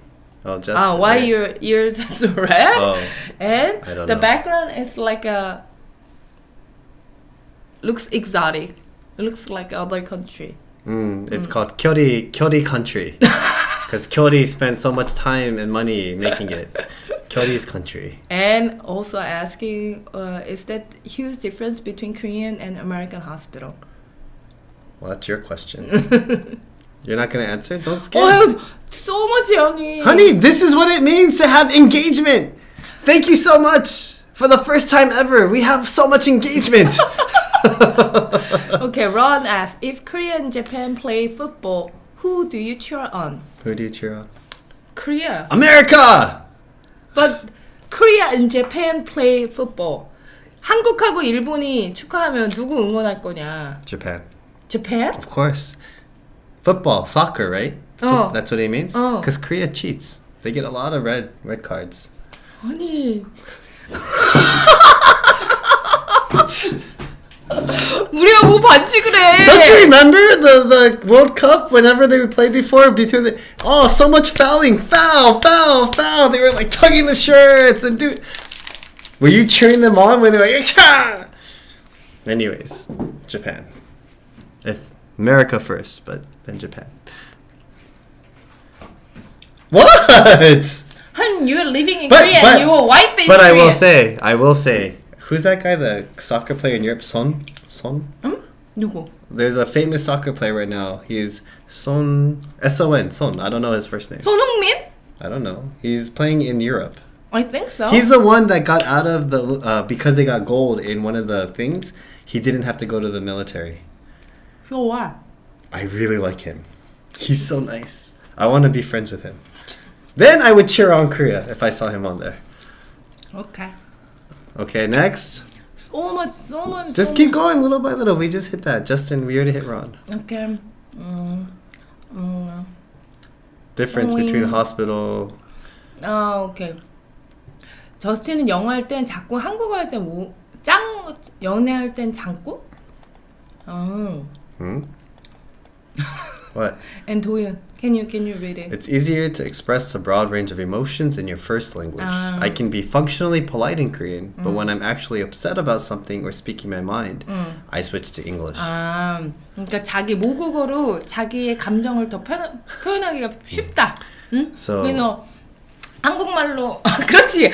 Speaker 1: Justin.
Speaker 2: Why your ears are so red? And
Speaker 1: I don't
Speaker 2: the
Speaker 1: know.
Speaker 2: background is like looks exotic. It looks like other country.
Speaker 1: It's called Kyori Country. Because Kyori spent so much time and money making it. Kyori's country.
Speaker 2: And also asking, is that huge difference between Korean and American hospital?
Speaker 1: Well, that's your question. You're not going to answer? Don't skip.
Speaker 2: so much youngy.
Speaker 1: Honey, this is what it means to have engagement. Thank you so much. For the first time ever, we have so much engagement.
Speaker 2: Okay, Ron asks, if Korea and Japan play football, who do you cheer on?
Speaker 1: Who do you cheer on?
Speaker 2: Korea.
Speaker 1: America!
Speaker 2: But Korea and Japan play football. 한국하고 일본이 축구하면 누구 응원할 거냐?
Speaker 1: Japan.
Speaker 2: Japan?
Speaker 1: Of course. Football, soccer, right? That's what he means? Because Korea cheats. They get a lot of red cards.
Speaker 2: 아니. 우리가 뭐 반칙을 해.
Speaker 1: Don't you remember the World Cup whenever they played before between the so much fouling, foul. They were like tugging the shirts and were you cheering them on when they were like ah! Anyways, Japan. If America first, but then Japan. What?
Speaker 2: Hun, you're living in Korea and you're white in
Speaker 1: But
Speaker 2: Korea.
Speaker 1: I will say, who's that guy, the soccer player in Europe? Son?
Speaker 2: 누구?
Speaker 1: There's a famous soccer player right now. He's Son. S-O-N. Son. I don't know his first name.
Speaker 2: 손흥민?
Speaker 1: I don't know. He's playing in Europe.
Speaker 2: I think so.
Speaker 1: He's the one that got out of the because they got gold in one of the things. He didn't have to go to the military.
Speaker 2: So what?
Speaker 1: I really like him. He's so nice. I want to be friends with him. Then I would cheer on Korea if I saw him on there.
Speaker 2: Okay.
Speaker 1: Okay, next.
Speaker 2: So much.
Speaker 1: Just keep going little by little. We just hit that. Justin, we already hit Ron.
Speaker 2: Okay.
Speaker 1: Difference between hospital.
Speaker 2: 아, 오케이. 저스틴은 영어 할 땐 자꾸 한국어 할 땐 연애할 땐 장꾸?
Speaker 1: What?
Speaker 2: And 도윤, can you read it?
Speaker 1: It's easier to express a broad range of emotions in your first language. I can be functionally polite in Korean, but when I'm actually upset about something or speaking my mind, I switch to English.
Speaker 2: 아, 그러니까 자기 모국어로 자기의 감정을 더 표현하기가 쉽다. 응?
Speaker 1: So,
Speaker 2: 그래서 한국말로 그렇지.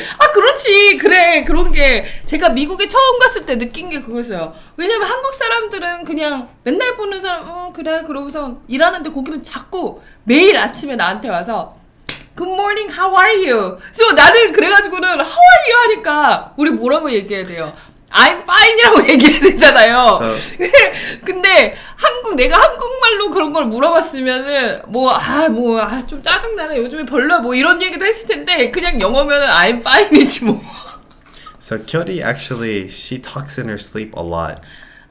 Speaker 2: 그래. 그런 게 제가 미국에 처음 갔을 때 느낀 게 그거였어요. 왜냐면 한국 사람들은 그냥 맨날 보는 사람 그래 그러고서 일하는데 거기는 자꾸 매일 아침에 나한테 와서 Good morning, how are you? 그래서 나는 그래가지고는 How are you 하니까 우리 뭐라고 얘기해야 돼요? I'm fine이라고 얘기해야 되잖아요. 근데 내가 한국말로 그런 걸 물어봤으면은 좀 짜증나네 요즘에 별로야 뭐 이런 얘기도 했을 텐데 그냥 영어면은 I'm fine이지 뭐.
Speaker 1: So Kyori actually, she talks in her sleep a lot.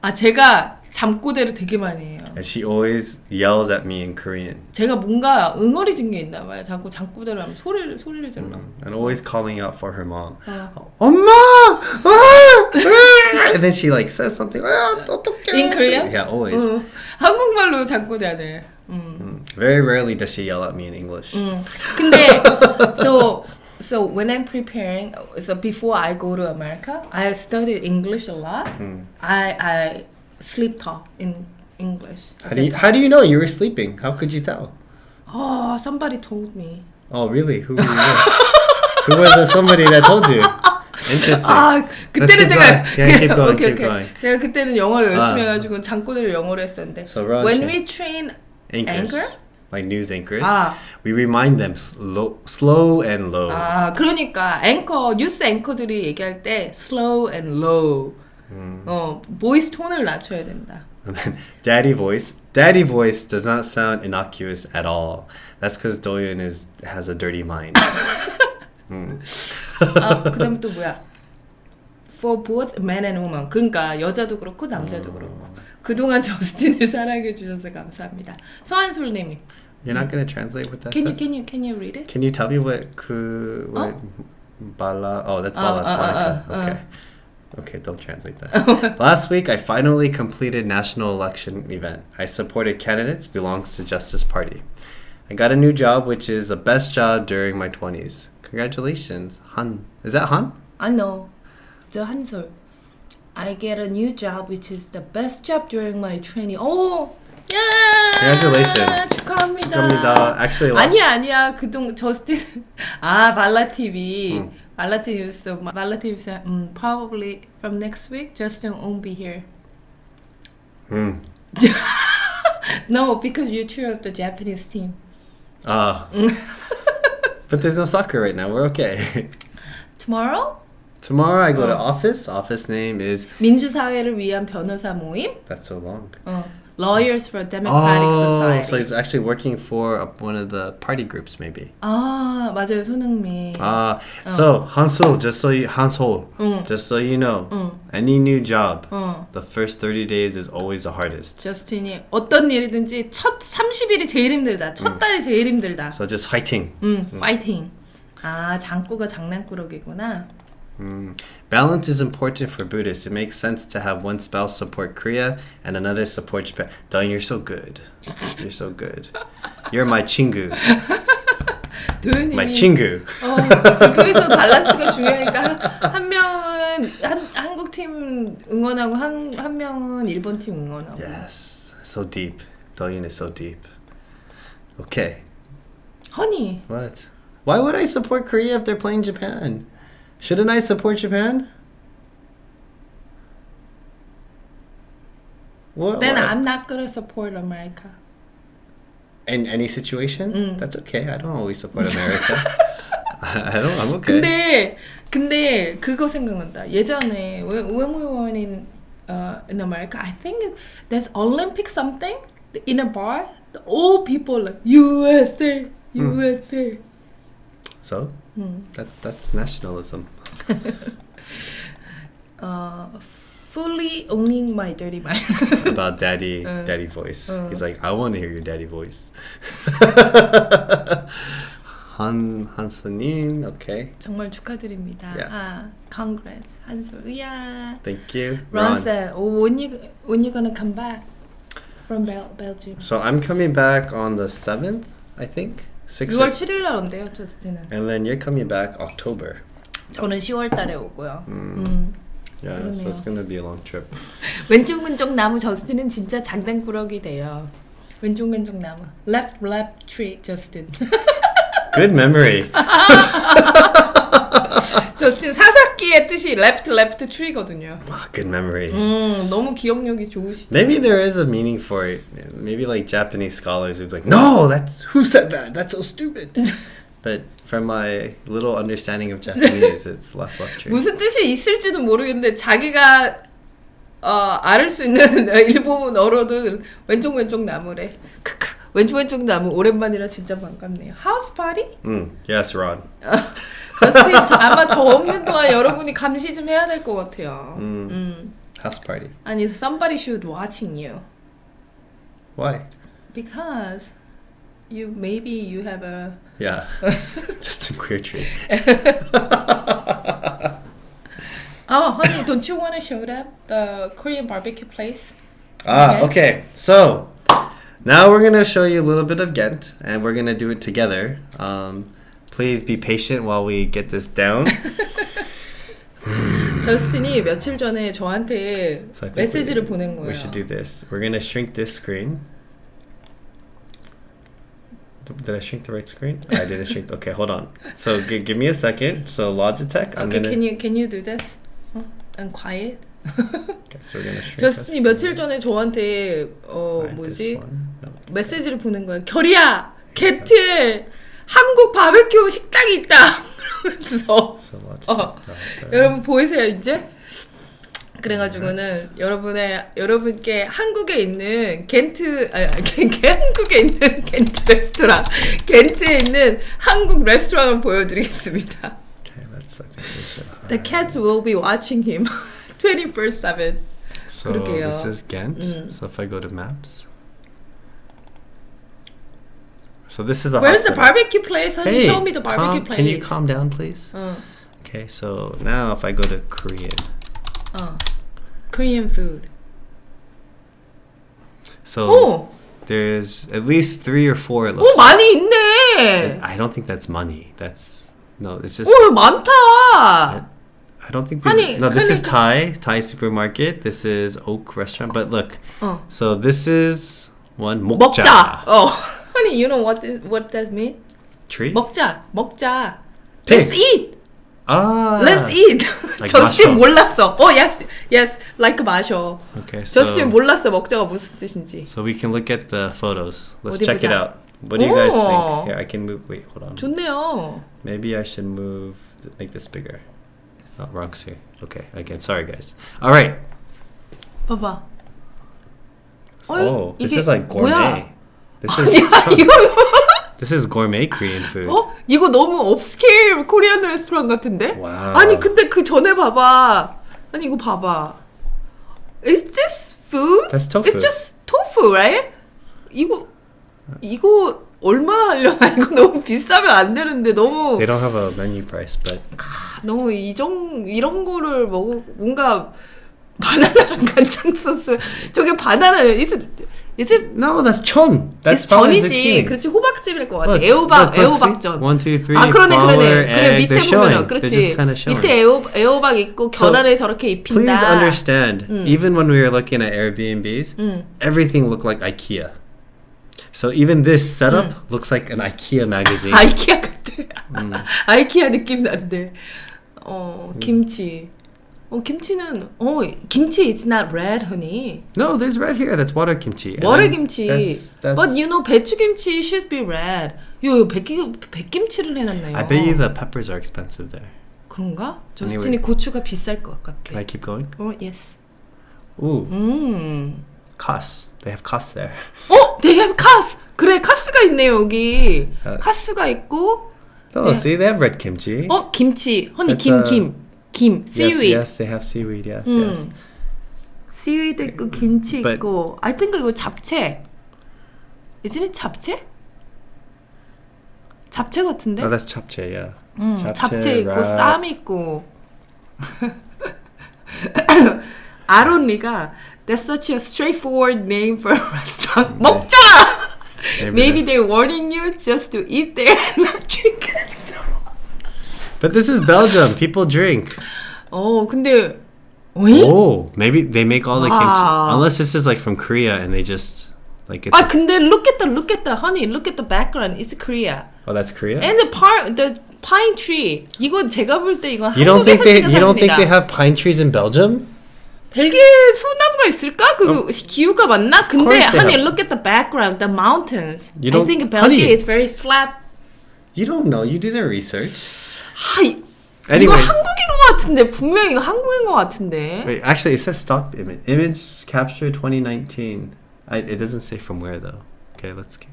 Speaker 2: 아 제가 잠꼬대를 되게 많이 해요.
Speaker 1: And she always yells at me in Korean.
Speaker 2: 제가 뭔가 응어리진 게 있나 봐요. 자꾸 잠꼬대를 하면 소리를 질러.
Speaker 1: And always calling out for her mom. 엄마! And then she like says something. 어떡해.
Speaker 2: In Korean?
Speaker 1: Yeah, always.
Speaker 2: 한국말로 잠꼬대 하네.
Speaker 1: Very rarely does she yell at me in English.
Speaker 2: 근데 so when I'm preparing, so before I go to America, I studied English a lot. I sleep talk in English.
Speaker 1: How do you know you were sleeping? How could you tell?
Speaker 2: Oh, somebody told me.
Speaker 1: Oh, really? Who were you? Who was the somebody that told you? Interesting.
Speaker 2: 아, 그때는 제가
Speaker 1: keep going,
Speaker 2: okay.
Speaker 1: keep going.
Speaker 2: 제가 그때는 영어를 열심히 해가지고 잠꼬대를 영어로 했었는데.
Speaker 1: So
Speaker 2: when we train anchor,
Speaker 1: like news anchors,
Speaker 2: 아.
Speaker 1: we remind them slow and low.
Speaker 2: 아, 그러니까 뉴스 앵커들이 얘기할 때 slow and low. 보이스 톤을 낮춰야 된다.
Speaker 1: And then daddy voice does not sound innocuous at all. That's because Doyun has a dirty mind.
Speaker 2: 그다음 또 뭐야? For both men and women. 그러니까 여자도 그렇고 남자도 그렇고. 그동안 저스틴을 사랑해 주셔서 감사합니다. 서한솔님이.
Speaker 1: You're not gonna translate what that
Speaker 2: Can you read it?
Speaker 1: Can you tell me what bala? Oh, that's bala. Okay. Okay, don't translate that. Last week, I finally completed national election event. I supported candidates belongs to Justice Party. I got a new job, which is the best job during my 20s. Congratulations, Han. Is that Han?
Speaker 2: I know. The 한솔. I get a new job, which is the best job during my 20s. Oh, yeah.
Speaker 1: Congratulations.
Speaker 2: 축하합니다.
Speaker 1: Actually,
Speaker 2: 아니야. 그동 저스틴 발라 TV. Malati said, probably from next week, Justin won't be here. No, because you cheer up the Japanese team.
Speaker 1: But there's no soccer right now. We're okay.
Speaker 2: Tomorrow?
Speaker 1: Tomorrow I go to office. Office name is
Speaker 2: 민주사회를 위한 변호사 모임?
Speaker 1: That's so long.
Speaker 2: Lawyers for Democratic Society.
Speaker 1: So he's actually working for one of the party groups, maybe.
Speaker 2: 아, 맞아요, 손흥민.
Speaker 1: So Hansol, just so you know, any new job, the first 30 days is always the hardest.
Speaker 2: 저스틴이 어떤 일이든지 첫 30일이 제일 힘들다. 첫 달이 제일 힘들다.
Speaker 1: So just fighting.
Speaker 2: Fighting. 아, 장꾸가 장난꾸러기구나.
Speaker 1: Balance is important for Buddhists. It makes sense to have one spouse support Korea and another support Japan. Dawn, you're so good. You're so good. You're my 친구.
Speaker 2: 도현님이
Speaker 1: My 친구.
Speaker 2: 불교에서 밸런스가 중요하니까 한 명은 한국 팀 응원하고 한 명은 일본 팀 응원하고.
Speaker 1: Yes, so deep. Dawn is so deep. Okay.
Speaker 2: Honey.
Speaker 1: What? Why would I support Korea if they're playing Japan? Shouldn't I support Japan? What?
Speaker 2: Then I'm not gonna support America.
Speaker 1: In any situation? That's okay. I don't always support America. I'm okay.
Speaker 2: 근데 그거 생각난다. 예전에 when we were in America, I think there's Olympic something in a bar. All people like USA.
Speaker 1: So? That's nationalism.
Speaker 2: Fully owning my dirty mind.
Speaker 1: About daddy voice. He's like, I want to hear your daddy voice. 한수님, okay.
Speaker 2: 정말 축하드립니다.
Speaker 1: Yeah.
Speaker 2: 아, congrats, 한솔. Yeah.
Speaker 1: Thank you.
Speaker 2: Ron said, oh, when you gonna come back from Belgium?
Speaker 1: So I'm coming back on the 7th, I think. 6th
Speaker 2: 6월 7일 날 온대요, 저스틴은.
Speaker 1: And then you're coming back October.
Speaker 2: 저는 10월 달에 오고요.
Speaker 1: Yeah, so it's gonna be a long trip.
Speaker 2: 왼쪽 나무 저스틴은 진짜 장단꾸러기 돼요. 왼쪽 나무. Left tree, 저스틴.
Speaker 1: Good memory.
Speaker 2: 저스틴 사사키의 뜻이 left tree거든요.
Speaker 1: Wow, good memory.
Speaker 2: 너무 기억력이 좋으시다.
Speaker 1: Maybe there is a meaning for it. Maybe like Japanese scholars would be like, no, who said that? That's so stupid. But from my little understanding of Japanese, it's left tree.
Speaker 2: 무슨 뜻이 있을지도 모르겠는데 자기가 알을 수 있는 일본어로는 왼쪽 나무래. 크크. 왼쪽 나무 오랜만이라 진짜 반갑네요. House party?
Speaker 1: Yes, Ron.
Speaker 2: 저스틴 아마 저 없는 동안 여러분이 감시 좀 해야 될 것 같아요.
Speaker 1: House party.
Speaker 2: 아니, somebody should watching you.
Speaker 1: Why?
Speaker 2: Because maybe you have a
Speaker 1: Yeah, just a queer tree.
Speaker 2: Oh, honey, don't you want to show them the Korean barbecue place?
Speaker 1: Okay. So now we're gonna show you a little bit of Ghent, and we're gonna do it together. Please be patient while we get this down.
Speaker 2: 저스틴이 며칠 전에 저한테
Speaker 1: So I think
Speaker 2: 메시지를 보낸 거예요.
Speaker 1: We should do this. We're gonna shrink this screen. Did I shrink the right screen? I didn't shrink. Okay, hold on. So give me a second. So Logitech. I'm
Speaker 2: Okay,
Speaker 1: gonna.
Speaker 2: can you do this? And quiet.
Speaker 1: Okay, so we're gonna shrink.
Speaker 2: 저스틴이 며칠 전에 저한테
Speaker 1: Alright,
Speaker 2: 뭐지
Speaker 1: this one. No.
Speaker 2: 메시지를 보낸 거예요. 결이야, 겐트에 한국 바베큐 식당이 있다. 그러면서
Speaker 1: So Logitech.
Speaker 2: 여러분 보이세요 이제? 그래가지고는 여러분께 한국에 있는 한국에 있는 겐트 레스토랑, 겐트에 있는 한국 레스토랑을 보여드리겠습니다.
Speaker 1: Okay, let's. I think we should.
Speaker 2: The cats will be watching him 24/7.
Speaker 1: So
Speaker 2: 그러게요.
Speaker 1: this is Ghent. So if I go to maps. So this is a
Speaker 2: Where's the
Speaker 1: hospital.
Speaker 2: barbecue place? Honey, show me the barbecue place.
Speaker 1: Can you calm down, please? Okay, so now if I go to Korean.
Speaker 2: Korean food.
Speaker 1: So
Speaker 2: 오!
Speaker 1: there's at least 3 or 4. It
Speaker 2: 오,
Speaker 1: looks
Speaker 2: 많이 있네.
Speaker 1: I don't think that's money. No, it's just.
Speaker 2: 오, 많다.
Speaker 1: I don't think.
Speaker 2: Honey,
Speaker 1: No, this
Speaker 2: honey,
Speaker 1: is Thai supermarket. This is Oak restaurant. But look,
Speaker 2: 어.
Speaker 1: so this is one
Speaker 2: 먹자. Honey, you know what that mean?
Speaker 1: tree.
Speaker 2: 먹자.
Speaker 1: Pig.
Speaker 2: Let's eat. Let's
Speaker 1: Ah.
Speaker 2: eat.
Speaker 1: Like
Speaker 2: 저스틴
Speaker 1: 마셔.
Speaker 2: 몰랐어. yes, like 마셔.
Speaker 1: Okay, so
Speaker 2: 저스틴 몰랐어. 먹자가 무슨 뜻인지.
Speaker 1: so we can look at the photos. Let's
Speaker 2: 어디
Speaker 1: check it
Speaker 2: 보자.
Speaker 1: out. What do you guys
Speaker 2: 오.
Speaker 1: think? Here, I can move. Wait, hold on.
Speaker 2: 좋네요.
Speaker 1: Maybe I should make this bigger. Oh, wrong screen. Okay, again, sorry guys. All right.
Speaker 2: 봐봐.
Speaker 1: Oh, this
Speaker 2: 이게
Speaker 1: is like gourmet.
Speaker 2: 뭐야?
Speaker 1: This is
Speaker 2: 이거
Speaker 1: this is gourmet Korean food.
Speaker 2: 이거 너무 업스케일 코리안 레스토랑 같은데?
Speaker 1: Wow.
Speaker 2: 아니 근데 그 전에 봐봐. 아니 이거 봐봐. Is this food?
Speaker 1: That's tofu.
Speaker 2: It's just tofu, right? 이거 얼마 하려나? 이거 너무 비싸면 안 되는데 너무
Speaker 1: They don't have a menu price, but
Speaker 2: 너무 이런 거를 뭔가 바나나랑 간장 소스 저게 바나나 is it
Speaker 1: no, that's chon. That's
Speaker 2: 전이지. 그렇지 호박찜일 것 같아.
Speaker 1: Look,
Speaker 2: 애호박전.
Speaker 1: 1, 2, 3.
Speaker 2: 아 그러네.
Speaker 1: flour,
Speaker 2: 그래
Speaker 1: egg.
Speaker 2: 밑에
Speaker 1: They're showing.
Speaker 2: 보면은
Speaker 1: They're
Speaker 2: 그렇지.
Speaker 1: just kind of showing.
Speaker 2: 밑에 애호박 있고 계란을 저렇게 입힌다.
Speaker 1: Please understand. Even when we were looking at Airbnbs, everything looked like IKEA. So even this setup looks like an IKEA magazine.
Speaker 2: 아이키아 같아. 아이키아 느낌 난데. 김치. 김치는 김치 is not red, honey.
Speaker 1: No, there's red here. That's water kimchi. And
Speaker 2: water
Speaker 1: then
Speaker 2: 김치.
Speaker 1: that's-
Speaker 2: But you know 배추 김치 should be red. 요 백김치를 해놨나요?
Speaker 1: I bet you the peppers are expensive there.
Speaker 2: 그런가? 저스틴이
Speaker 1: Anyway.
Speaker 2: 고추가 비쌀 것 같아.
Speaker 1: Can I keep going?
Speaker 2: yes.
Speaker 1: Ooh, Kas. They have Kas there.
Speaker 2: They have 카스. 그래, 카스가 있네요, 여기. 카스가 있고.
Speaker 1: Oh,
Speaker 2: Yeah.
Speaker 1: see, they have red kimchi.
Speaker 2: 김치. 허니,
Speaker 1: That's
Speaker 2: 김. seaweed.
Speaker 1: Yes, they have seaweed. Yes, yes.
Speaker 2: seaweed 있고, 김치
Speaker 1: But-
Speaker 2: 있고. I think 이거 잡채. Isn't it 잡채? 잡채 같은데?
Speaker 1: Oh, that's japchae, yeah.
Speaker 2: 잡채 있고
Speaker 1: wrap.
Speaker 2: 쌈 있고. 아론리가 That's such a straightforward name for a restaurant. 먹자! Maybe they're warning you just to eat there and not drink it.
Speaker 1: But this is Belgium. People drink.
Speaker 2: 근데
Speaker 1: Oh, maybe they make all the kimchi.
Speaker 2: Wow.
Speaker 1: Unless this is like from Korea and they just like it's.
Speaker 2: 근데 look at the honey, look at the background. It's Korea.
Speaker 1: Oh, that's Korea.
Speaker 2: And the pine tree. 이거 제가 볼 때 이건
Speaker 1: You don't think
Speaker 2: 한국에서
Speaker 1: they?
Speaker 2: 찍은
Speaker 1: You don't think they
Speaker 2: 사진이다.
Speaker 1: have pine trees in Belgium?
Speaker 2: 벨기에 소나무가 있을까? 그 기후가 맞나? 근데
Speaker 1: course they
Speaker 2: honey,
Speaker 1: have.
Speaker 2: look at the background, the mountains.
Speaker 1: You
Speaker 2: I
Speaker 1: don't-
Speaker 2: think
Speaker 1: honey.
Speaker 2: Belgium is very flat.
Speaker 1: You don't know. You didn't research.
Speaker 2: 이거
Speaker 1: Anyway.
Speaker 2: 한국인 것 같은데 분명히 이거 한국인 것 같은데.
Speaker 1: Wait, actually, it says stock image. Image capture 2019. It doesn't say from where though. Okay, let's get.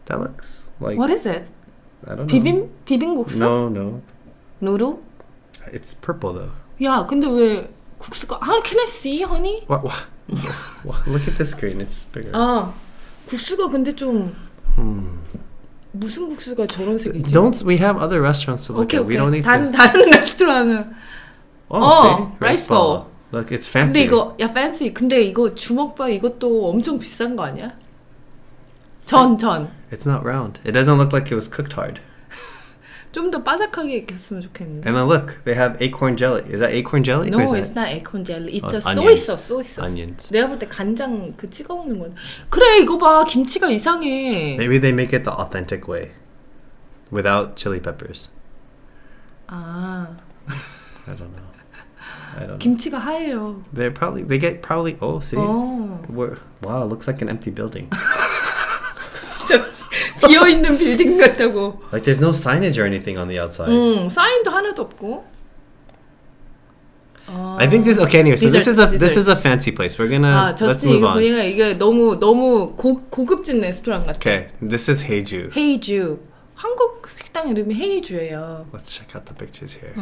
Speaker 1: That looks like.
Speaker 2: What is it?
Speaker 1: I don't know.
Speaker 2: 비빔국수?
Speaker 1: No.
Speaker 2: 누루?
Speaker 1: It's purple though.
Speaker 2: 야, 근데 왜 국수가? Can I see, honey?
Speaker 1: What? Look at this screen. It's bigger.
Speaker 2: 국수가 근데 좀 무슨 국수가 저런 색이지?
Speaker 1: Don't we have other restaurants to look
Speaker 2: 오케이
Speaker 1: at? We don't need to.
Speaker 2: 다른 레스토랑은.
Speaker 1: See?
Speaker 2: rice bowl.
Speaker 1: Look, it's
Speaker 2: 근데
Speaker 1: fancy.
Speaker 2: 이거 fancy. 근데 이거 주먹밥 이것도 엄청 비싼 거 아니야? 전.
Speaker 1: It's not round. It doesn't look like it was cooked hard.
Speaker 2: 좀 더 바삭하게 익혔으면 좋겠는데.
Speaker 1: And then look, they have acorn jelly. Is that acorn jelly? Or
Speaker 2: No,
Speaker 1: is
Speaker 2: it's
Speaker 1: that
Speaker 2: not acorn jelly. It's a soy
Speaker 1: onions.
Speaker 2: sauce.
Speaker 1: onions?
Speaker 2: 내가 볼 때 간장 그 찍어 먹는 건. 그래, 이거 봐. 김치가 이상해.
Speaker 1: Maybe they make it the authentic way, without chili peppers. I don't know.
Speaker 2: 김치가 하얘요.
Speaker 1: They get probably. Oh, see.
Speaker 2: 어.
Speaker 1: Wow, it looks like an empty building.
Speaker 2: 비어 있는 빌딩 같다고.
Speaker 1: Like there's no signage or anything on the outside.
Speaker 2: 사인도 하나도 없고.
Speaker 1: I think this. Okay, anyway, so
Speaker 2: These
Speaker 1: this is a fancy place. We're gonna let's
Speaker 2: 저스틴
Speaker 1: move
Speaker 2: 이거
Speaker 1: on.
Speaker 2: 보니까 이게 너무 고급진 레스토랑 같아.
Speaker 1: Okay, this is Heiju.
Speaker 2: 헤이주. 한국 식당 이름이 헤이주예요.
Speaker 1: Let's check out the pictures here.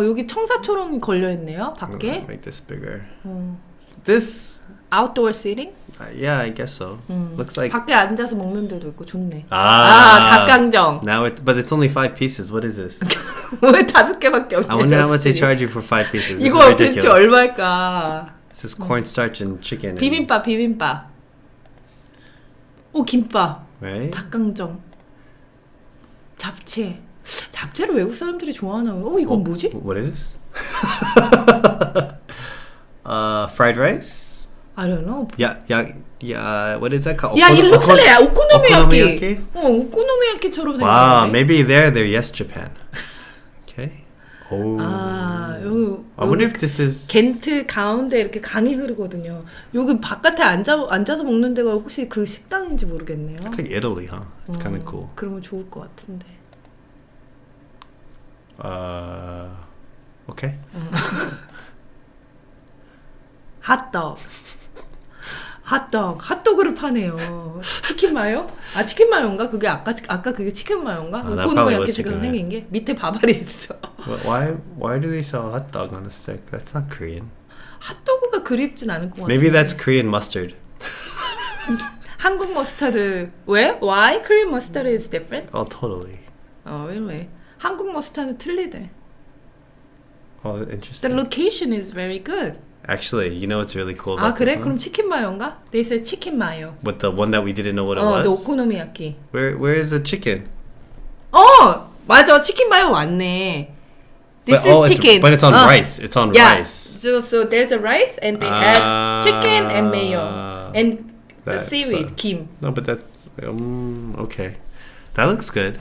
Speaker 2: 여기 청사초롱이 걸려 있네요. 밖에.
Speaker 1: Make this bigger. This.
Speaker 2: Outdoor seating?
Speaker 1: Yeah, I guess so. Looks like.
Speaker 2: 밖에 앉아서 먹는 데도 있고 좋네. 닭강정.
Speaker 1: But it's only 5 pieces. What is this?
Speaker 2: 왜 5개밖에 없냐?
Speaker 1: I wonder how much they charge you for 5 pieces. This is
Speaker 2: 이거 도대체
Speaker 1: ridiculous.
Speaker 2: 얼마일까?
Speaker 1: This is cornstarch and chicken.
Speaker 2: 비빔밥. 김밥.
Speaker 1: Right?
Speaker 2: 닭강정. 잡채를 외국 사람들이 좋아하나? 이건 뭐지?
Speaker 1: What is this? Fried rice?
Speaker 2: I don't know.
Speaker 1: Yeah. What is that called?
Speaker 2: 야, it looks like 오코노미야키.
Speaker 1: Okonomiyaki?
Speaker 2: 오코노미야키처럼
Speaker 1: Wow,
Speaker 2: 생겼네.
Speaker 1: maybe they're yes Japan. Okay. Oh.
Speaker 2: 여기
Speaker 1: I wonder if this is.
Speaker 2: 겐트 가운데 이렇게 강이 흐르거든요. 여기 바깥에 앉아서 먹는 데가 혹시 그 식당인지 모르겠네요.
Speaker 1: It's like Italy, huh? It's kind of cool.
Speaker 2: 그러면 좋을 것 같은데.
Speaker 1: Okay.
Speaker 2: 핫도그를 파네요. 치킨 마요? 치킨 마요인가? 그게 아까 그게 치킨 마요인가?
Speaker 1: that probably was
Speaker 2: 오코노미야키처럼
Speaker 1: chicken
Speaker 2: 생긴 게 밑에 밥알이 있어.
Speaker 1: Why do they sell hot dog on a stick? That's not Korean.
Speaker 2: 핫도그가 그립진 않을 것 같아.
Speaker 1: Maybe that's Korean mustard.
Speaker 2: 한국 머스타드 왜? Why? Korean mustard is different?
Speaker 1: Oh, totally.
Speaker 2: really? 한국 머스타드 틀리대.
Speaker 1: Oh,
Speaker 2: The
Speaker 1: interesting.
Speaker 2: location is very good.
Speaker 1: Actually, you know what's really cool about
Speaker 2: 그래?
Speaker 1: this
Speaker 2: 그럼
Speaker 1: one?
Speaker 2: 치킨 마요인가? They said 치킨 마요.
Speaker 1: With the one that we didn't know what it
Speaker 2: the
Speaker 1: was.
Speaker 2: 오코노미야키.
Speaker 1: Where is the chicken?
Speaker 2: 맞아. 치킨 마요 왔네. This
Speaker 1: But,
Speaker 2: is chicken.
Speaker 1: but it's on rice. It's on
Speaker 2: Yeah.
Speaker 1: rice.
Speaker 2: So there's a rice and they add chicken and mayo and the
Speaker 1: That's,
Speaker 2: seaweed, 김.
Speaker 1: No, but that's okay. That looks good.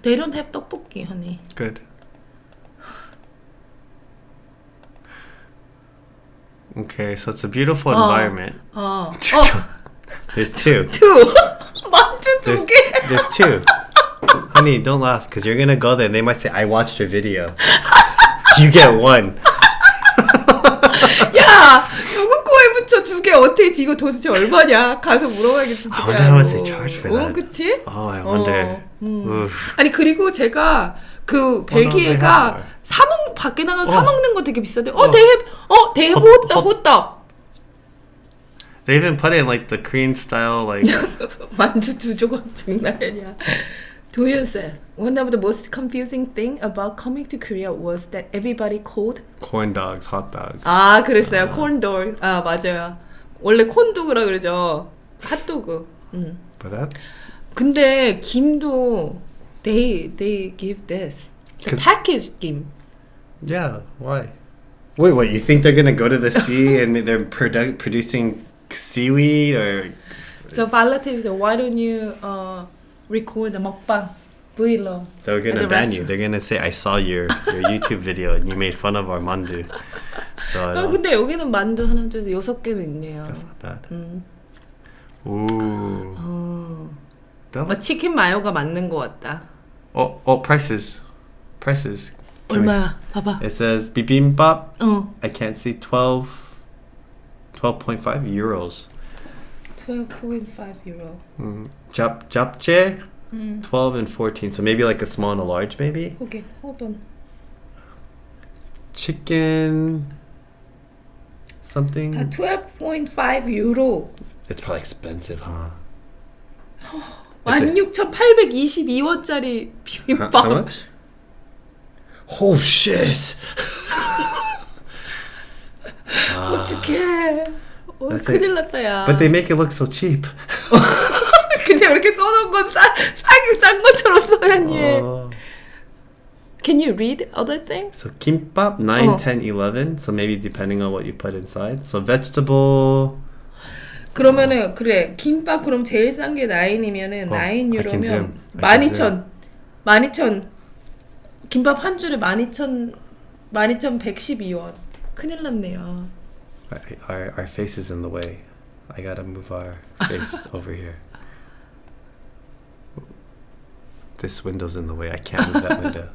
Speaker 2: They don't have 떡볶이, honey.
Speaker 1: Good. Okay, so it's a beautiful environment. There's two.
Speaker 2: Two. 완전 두 개.
Speaker 1: There's two. Honey, don't laugh because you're gonna go there and they might say, I watched your video. You get one.
Speaker 2: 야, 누구 코에 붙여 두 개 어떻게 이거 도대체 얼마냐? 가서 물어봐야겠다.
Speaker 1: I wonder how much they charge for that.
Speaker 2: 그치?
Speaker 1: Oh, I wonder. Oof.
Speaker 2: 아니 그리고 제가 그 벨기에가 밖에 나가서 사 먹는 거 되게 비싼데 they have 호떡.
Speaker 1: They even put it in like the Korean style, like.
Speaker 2: 만두 두 조각 장난 아니야. 도윤 said, one of the most confusing thing about coming to Korea was that everybody called
Speaker 1: Corn dogs, hot dogs.
Speaker 2: 아 그랬어요. 콘도그. 아 맞아요. 원래 콘도그라 그러죠. 핫도그.
Speaker 1: But that?
Speaker 2: 근데 김도 they give this the package 김.
Speaker 1: Yeah, why? Wait, what? You think they're gonna go to the sea and they're producing seaweed or?
Speaker 2: So relatives, why don't you record the 먹방 vlog?
Speaker 1: They're gonna ban you. They're gonna say, "I saw your YouTube video and you made fun of our mandu." So.
Speaker 2: 근데 여기는 만두 하나, 둘, 6개는 있네요.
Speaker 1: That's not bad. Ooh.
Speaker 2: 치킨 마요가 맞는 것 같다.
Speaker 1: Prices.
Speaker 2: 얼마야? 봐봐.
Speaker 1: It says bibimbap. I can't see 12.5 euros.
Speaker 2: 12.5 euro.
Speaker 1: Japchae, 12 and 14. So maybe like a small and a large, maybe.
Speaker 2: Okay, hold on.
Speaker 1: Chicken. Something.
Speaker 2: 12.5 euro.
Speaker 1: It's probably expensive, huh?
Speaker 2: 16,822원짜리 비빔밥.
Speaker 1: How much? Oh shit!
Speaker 2: 어떡해. 큰일 났다 야.
Speaker 1: But they make it look so cheap.
Speaker 2: 근데 이렇게 써놓은 건 싼 것처럼 써야지. Can you read other things?
Speaker 1: So kimbap 9, 10, 11. So maybe depending on what you put inside. So vegetable.
Speaker 2: 그러면은 그래 김밥 그럼 제일 싼 게 9이면은 9유로면 12,000 김밥 한 줄에 12,112원. 큰일 났네요.
Speaker 1: Our face is in the way. I gotta move our face over here. This window's in the way. I can't move that window.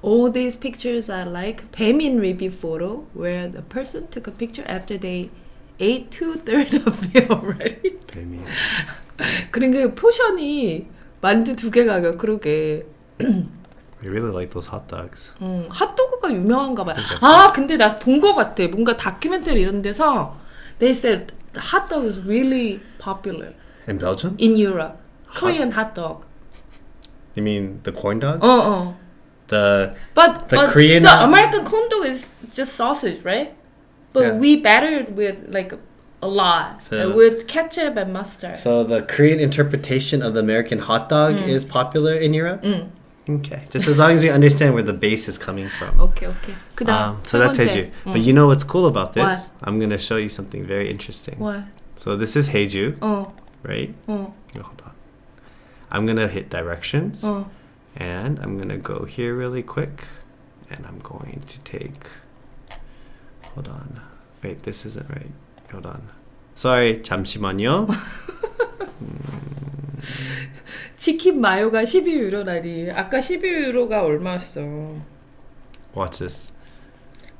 Speaker 2: All these pictures are like 배민 review photo where the person took a picture after they ate 2/3 of it already.
Speaker 1: 배민.
Speaker 2: 그러니까 포션이 만두 2개 가격 그러게.
Speaker 1: We really like those hot dogs.
Speaker 2: 핫도그가 유명한가 봐요. 아 근데 나 본 거 같아. 뭔가 다큐멘터리 이런 데서 they said hot dog is really popular
Speaker 1: In Belgium?
Speaker 2: in Europe. Korean hot dog.
Speaker 1: You mean the corn dog?
Speaker 2: But
Speaker 1: Korean
Speaker 2: the American corn dog is just sausage, right? But we battered with like a lot with ketchup and mustard.
Speaker 1: So the Korean interpretation of the American hot dog is popular in Europe? Okay. Just as long as we understand where the base is coming from.
Speaker 2: Okay.
Speaker 1: So that's Haeju. But you know what's cool about this?
Speaker 2: What?
Speaker 1: I'm going to show you something very interesting.
Speaker 2: What?
Speaker 1: So this is Haeju, right?
Speaker 2: Oh,
Speaker 1: hold on. I'm going to hit directions. And I'm going to go here really quick. And I'm going to take... Hold on. Wait, this isn't right. Hold on. Sorry, 잠시만요.
Speaker 2: 치킨 마요가 12유로라니. 아까 12유로가 얼마였어?
Speaker 1: Watch this.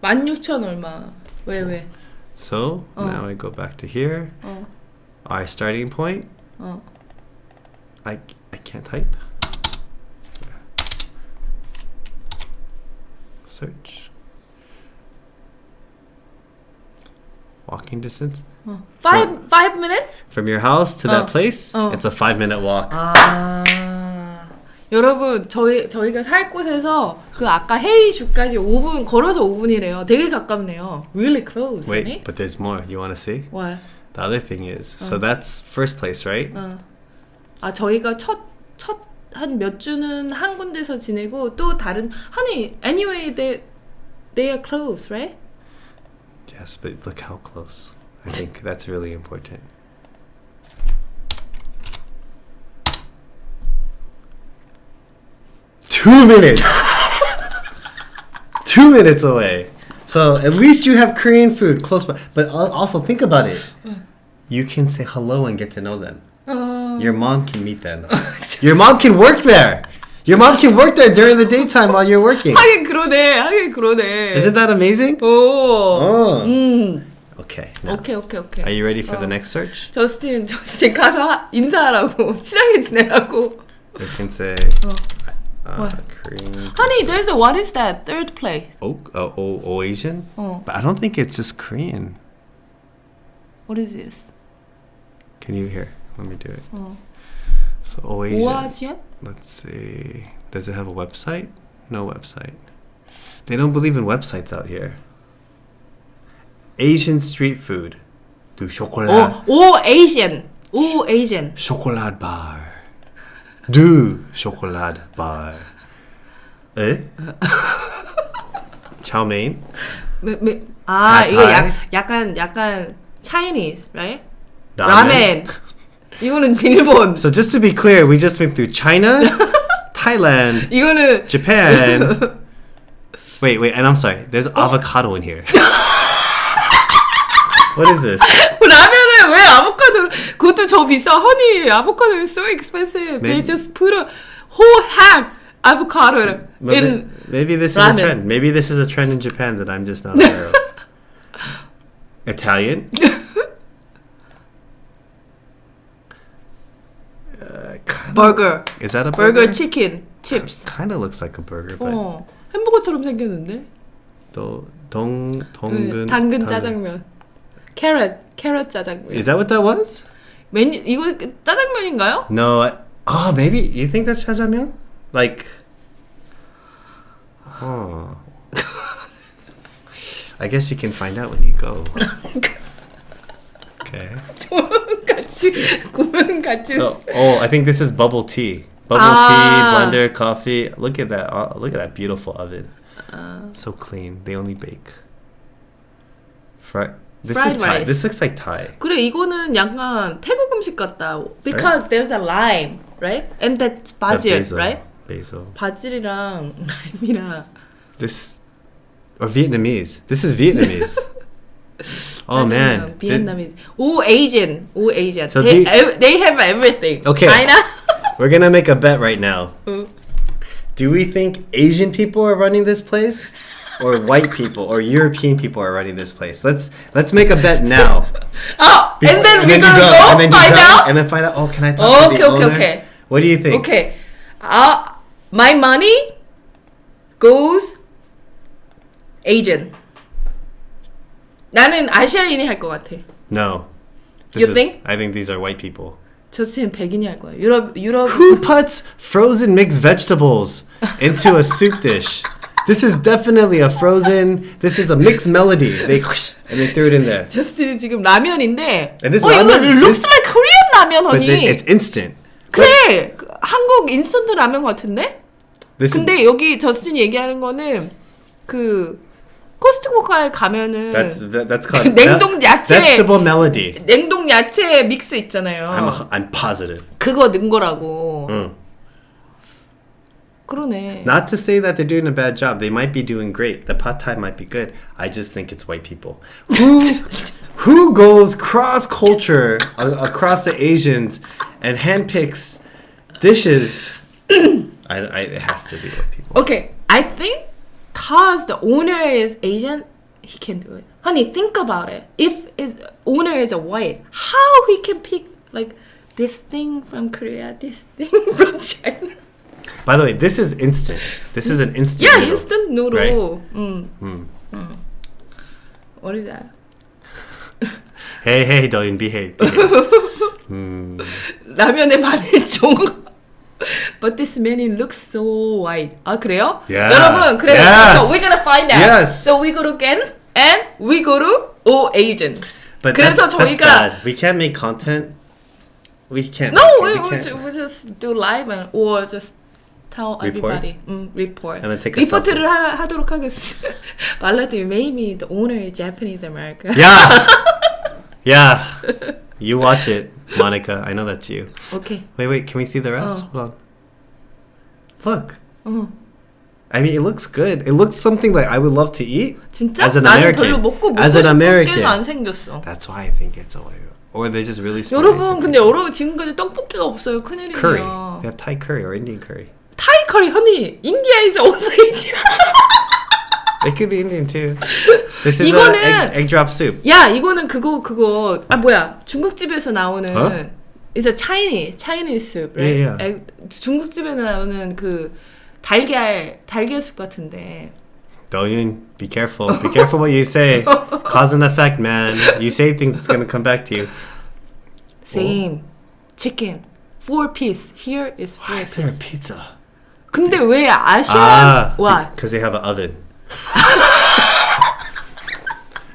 Speaker 2: 16,000 얼마. 왜?
Speaker 1: So, now I go back to here. Our starting point. I can't type. Search. Walking distance.
Speaker 2: 5 minutes?
Speaker 1: From your house to that place, it's a 5-minute walk.
Speaker 2: 아, 여러분 저희가 살 곳에서 그 아까 헤이주까지 5분 걸어서 5분이래요. 되게 가깝네요. Really close.
Speaker 1: Wait,
Speaker 2: 아니?
Speaker 1: but there's more. You want to see?
Speaker 2: What?
Speaker 1: The other thing is, so that's first place, right?
Speaker 2: 아 저희가 첫 한 몇 주는 한 군데서 지내고 또 다른 anyway they are close, right?
Speaker 1: Yes, but look how close. I think that's really important. Two minutes! 2 minutes away. So at least you have Korean food close by. But also think about it. You can say hello and get to know them. Your mom can meet them. Your mom can work there. Your mom can work there during the daytime while you're working.
Speaker 2: 하긴 그러네.
Speaker 1: Isn't that amazing?
Speaker 2: 오.
Speaker 1: Okay.
Speaker 2: 오케이.
Speaker 1: Are you ready for the next search?
Speaker 2: 저스틴 가서 인사하라고 친하게 지내라고.
Speaker 1: You can say Korean.
Speaker 2: Honey, what is that? Third place.
Speaker 1: Asian? But I don't think it's just Korean.
Speaker 2: What is this?
Speaker 1: Can you hear? Let me do it.
Speaker 2: 어.
Speaker 1: So Oasian.
Speaker 2: 오아시안?
Speaker 1: Let's see. Does it have a website? No website. They don't believe in websites out here. Asian street food. Du chocolat.
Speaker 2: 오 에이시안. 오 에이시안.
Speaker 1: Chocolat bar. Du chocolat bar. Eh? Chow mein.
Speaker 2: 아,
Speaker 1: Pad
Speaker 2: 이거
Speaker 1: thai?
Speaker 2: 약간 Chinese, right?
Speaker 1: Ramen.
Speaker 2: 라멘. 이거는 일본.
Speaker 1: So just to be clear, we just went through China, Thailand,
Speaker 2: 이거는
Speaker 1: Japan. Wait, and I'm sorry. There's avocado in here. What is this?
Speaker 2: 라면에 왜 아보카도? 그것도 저 비싸. Honey, avocado is so expensive. They
Speaker 1: Maybe-
Speaker 2: just put a whole ham avocado in.
Speaker 1: Maybe this is
Speaker 2: ramen.
Speaker 1: a trend. Maybe this is a trend in Japan that I'm just not aware of. Italian.
Speaker 2: burger.
Speaker 1: Is that a burger?
Speaker 2: burger chicken chips.
Speaker 1: Kind of looks like a burger, but
Speaker 2: 햄버거처럼 생겼는데.
Speaker 1: 당근
Speaker 2: 당근 짜장면. carrot 짜장면.
Speaker 1: Is that what that was?
Speaker 2: 메뉴 이거 짜장면인가요?
Speaker 1: No. Oh, maybe you think that's jjajangmyeon? Like, oh. I guess you can find out when you go. Okay.
Speaker 2: 같이.
Speaker 1: Oh, I think this is bubble tea. Bubble tea, blender, coffee. Look at that. Oh, look at that beautiful oven. So clean. They only bake. This
Speaker 2: Fried
Speaker 1: is Thai.
Speaker 2: rice.
Speaker 1: This looks like Thai.
Speaker 2: 그래 이거는 약간 태국 음식 같다. Because there's a lime, right? And that's basil,
Speaker 1: Basil,
Speaker 2: right?
Speaker 1: Basil.
Speaker 2: 바질이랑 라임이랑.
Speaker 1: This or Vietnamese. This is Vietnamese. Oh man.
Speaker 2: Vietnamese. All Asian.
Speaker 1: So
Speaker 2: they have everything.
Speaker 1: Okay.
Speaker 2: China.
Speaker 1: We're gonna make a bet right now. Do we think Asian people are running this place, or white people or European people are running this place? Let's make a bet now.
Speaker 2: Oh, and then we're
Speaker 1: you
Speaker 2: gonna go
Speaker 1: and then you
Speaker 2: find
Speaker 1: go,
Speaker 2: out.
Speaker 1: and then find out. Oh, can I talk to the owner?
Speaker 2: Okay.
Speaker 1: What do you think?
Speaker 2: Okay. My money goes Asian. 나는 아시아인이 할 것 같아.
Speaker 1: No.
Speaker 2: You think?
Speaker 1: I think these are white people.
Speaker 2: 저스틴 백인이 할 거야. 유럽.
Speaker 1: Who puts frozen mixed vegetables into a soup dish? This is definitely a frozen. This is a mixed melody. They threw it in there.
Speaker 2: 저스틴 지금 라면인데.
Speaker 1: And this
Speaker 2: 이거
Speaker 1: ramen,
Speaker 2: looks like Korean 라면
Speaker 1: But
Speaker 2: honey.
Speaker 1: it's instant.
Speaker 2: 그래. 한국 인스턴트 라면 같은데?
Speaker 1: This
Speaker 2: 근데 여기 저스틴 얘기하는 거는 그 코스트코에 가면은
Speaker 1: that's called
Speaker 2: 냉동 야채
Speaker 1: vegetable melody.
Speaker 2: 냉동 야채 믹스 있잖아요.
Speaker 1: I'm positive.
Speaker 2: 그거 넣은 거라고.
Speaker 1: Mm.
Speaker 2: 그러네.
Speaker 1: Not to say that they're doing a bad job. They might be doing great. The pad thai might be good. I just think it's white people. Who goes cross culture across the Asians and handpicks dishes? It has to be white people.
Speaker 2: Okay, I think cause the owner is Asian, he can do it. Honey, think about it. If his owner is a white, how he can pick like this thing from Korea, this thing from China?
Speaker 1: By the way, this is instant. This is an instant.
Speaker 2: Yeah,
Speaker 1: noodle,
Speaker 2: instant noodle.
Speaker 1: right?
Speaker 2: What is that?
Speaker 1: Hey, Doyin, behave.
Speaker 2: 라면의 바늘종. But this menu looks so white. 아 그래요?
Speaker 1: Yeah.
Speaker 2: 여러분 그래요.
Speaker 1: Yes.
Speaker 2: So we're gonna find out.
Speaker 1: Yes.
Speaker 2: So we go to Ken and we go to O Asian.
Speaker 1: But
Speaker 2: 그래서
Speaker 1: that's
Speaker 2: 저희가
Speaker 1: bad. We can't make content. We can't.
Speaker 2: No,
Speaker 1: we
Speaker 2: we just do live and or just tell
Speaker 1: Report?
Speaker 2: everybody. Report.
Speaker 1: And then take a
Speaker 2: 리포트를 하도록 하겠습니다. 말라도 maybe the owner is Japanese American.
Speaker 1: Yeah. You watch it, Monica. I know that's you.
Speaker 2: Okay.
Speaker 1: Wait. Can we see the rest? Hold on. Look. I mean, it looks good. It looks something like I would love to eat.
Speaker 2: 진짜?
Speaker 1: As an
Speaker 2: 나는
Speaker 1: American.
Speaker 2: 별로 먹고
Speaker 1: As an
Speaker 2: 싶은
Speaker 1: American.
Speaker 2: 게가 안 생겼어.
Speaker 1: That's why I think it's a way. Or they're just really smart.
Speaker 2: 여러분 근데 여러분 지금까지 떡볶이가 없어요. 큰일이에요.
Speaker 1: Curry. They have Thai curry or Indian curry.
Speaker 2: 타이 커리 honey. India is also Asian.
Speaker 1: It could be Indian too. This is
Speaker 2: 이거는
Speaker 1: egg drop soup.
Speaker 2: 야 이거는 그거 아 뭐야 중국집에서 나오는 It's a Chinese soup, right?
Speaker 1: Yeah.
Speaker 2: 중국집에 나오는 그 달걀 soup 같은데.
Speaker 1: Doyun, be careful. Be careful what you say. Cause and effect, man. You say things, it's gonna come back to you.
Speaker 2: Same. Chicken. 4-piece. Here is 4
Speaker 1: Why is there a
Speaker 2: piece.
Speaker 1: pizza?
Speaker 2: 근데 왜 아시안 와?
Speaker 1: Because they have an oven.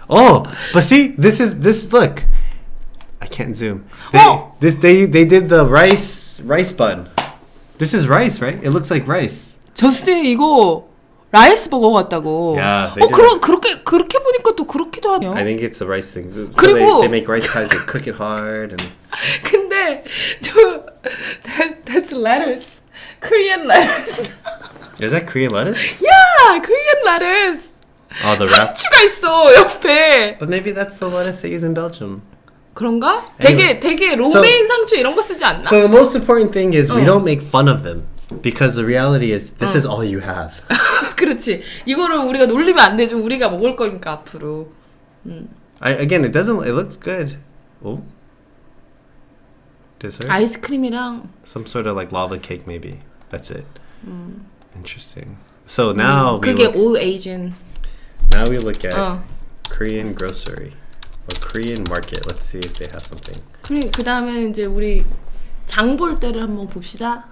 Speaker 1: Oh, but see, this look. I can't zoom. They did the rice bun. This is rice, right? It looks like rice.
Speaker 2: 저스틴 이거 라이스 버거 같다고.
Speaker 1: Yeah, they did
Speaker 2: 그렇게 보니까 또 그렇기도 하네요.
Speaker 1: I think it's a rice thing. So
Speaker 2: 그리고-
Speaker 1: they make rice pies. They cook it hard and.
Speaker 2: 근데 that's lettuce. Korean lettuce.
Speaker 1: Is that Korean lettuce?
Speaker 2: Yeah, Korean lettuce.
Speaker 1: Oh, the wrap.
Speaker 2: 상추가 있어 옆에.
Speaker 1: But maybe that's the lettuce they use in Belgium.
Speaker 2: 그런가?
Speaker 1: Anyway,
Speaker 2: 되게 로메인 상추 이런 거 쓰지 않나?
Speaker 1: So the most important thing is we don't make fun of them because the reality is this is all you have.
Speaker 2: 그렇지. 이거를 우리가 놀리면 안 되죠. 우리가 먹을 거니까 앞으로.
Speaker 1: Again, it looks good. Oh. Dessert?
Speaker 2: 아이스크림이랑
Speaker 1: Some sort of like lava cake maybe. That's it. Interesting. So now
Speaker 2: 그게 all Asian.
Speaker 1: we look at Korean grocery or Korean market. Let's see if they have something.
Speaker 2: 그 다음에 이제 우리 장 볼 때를 한번 봅시다.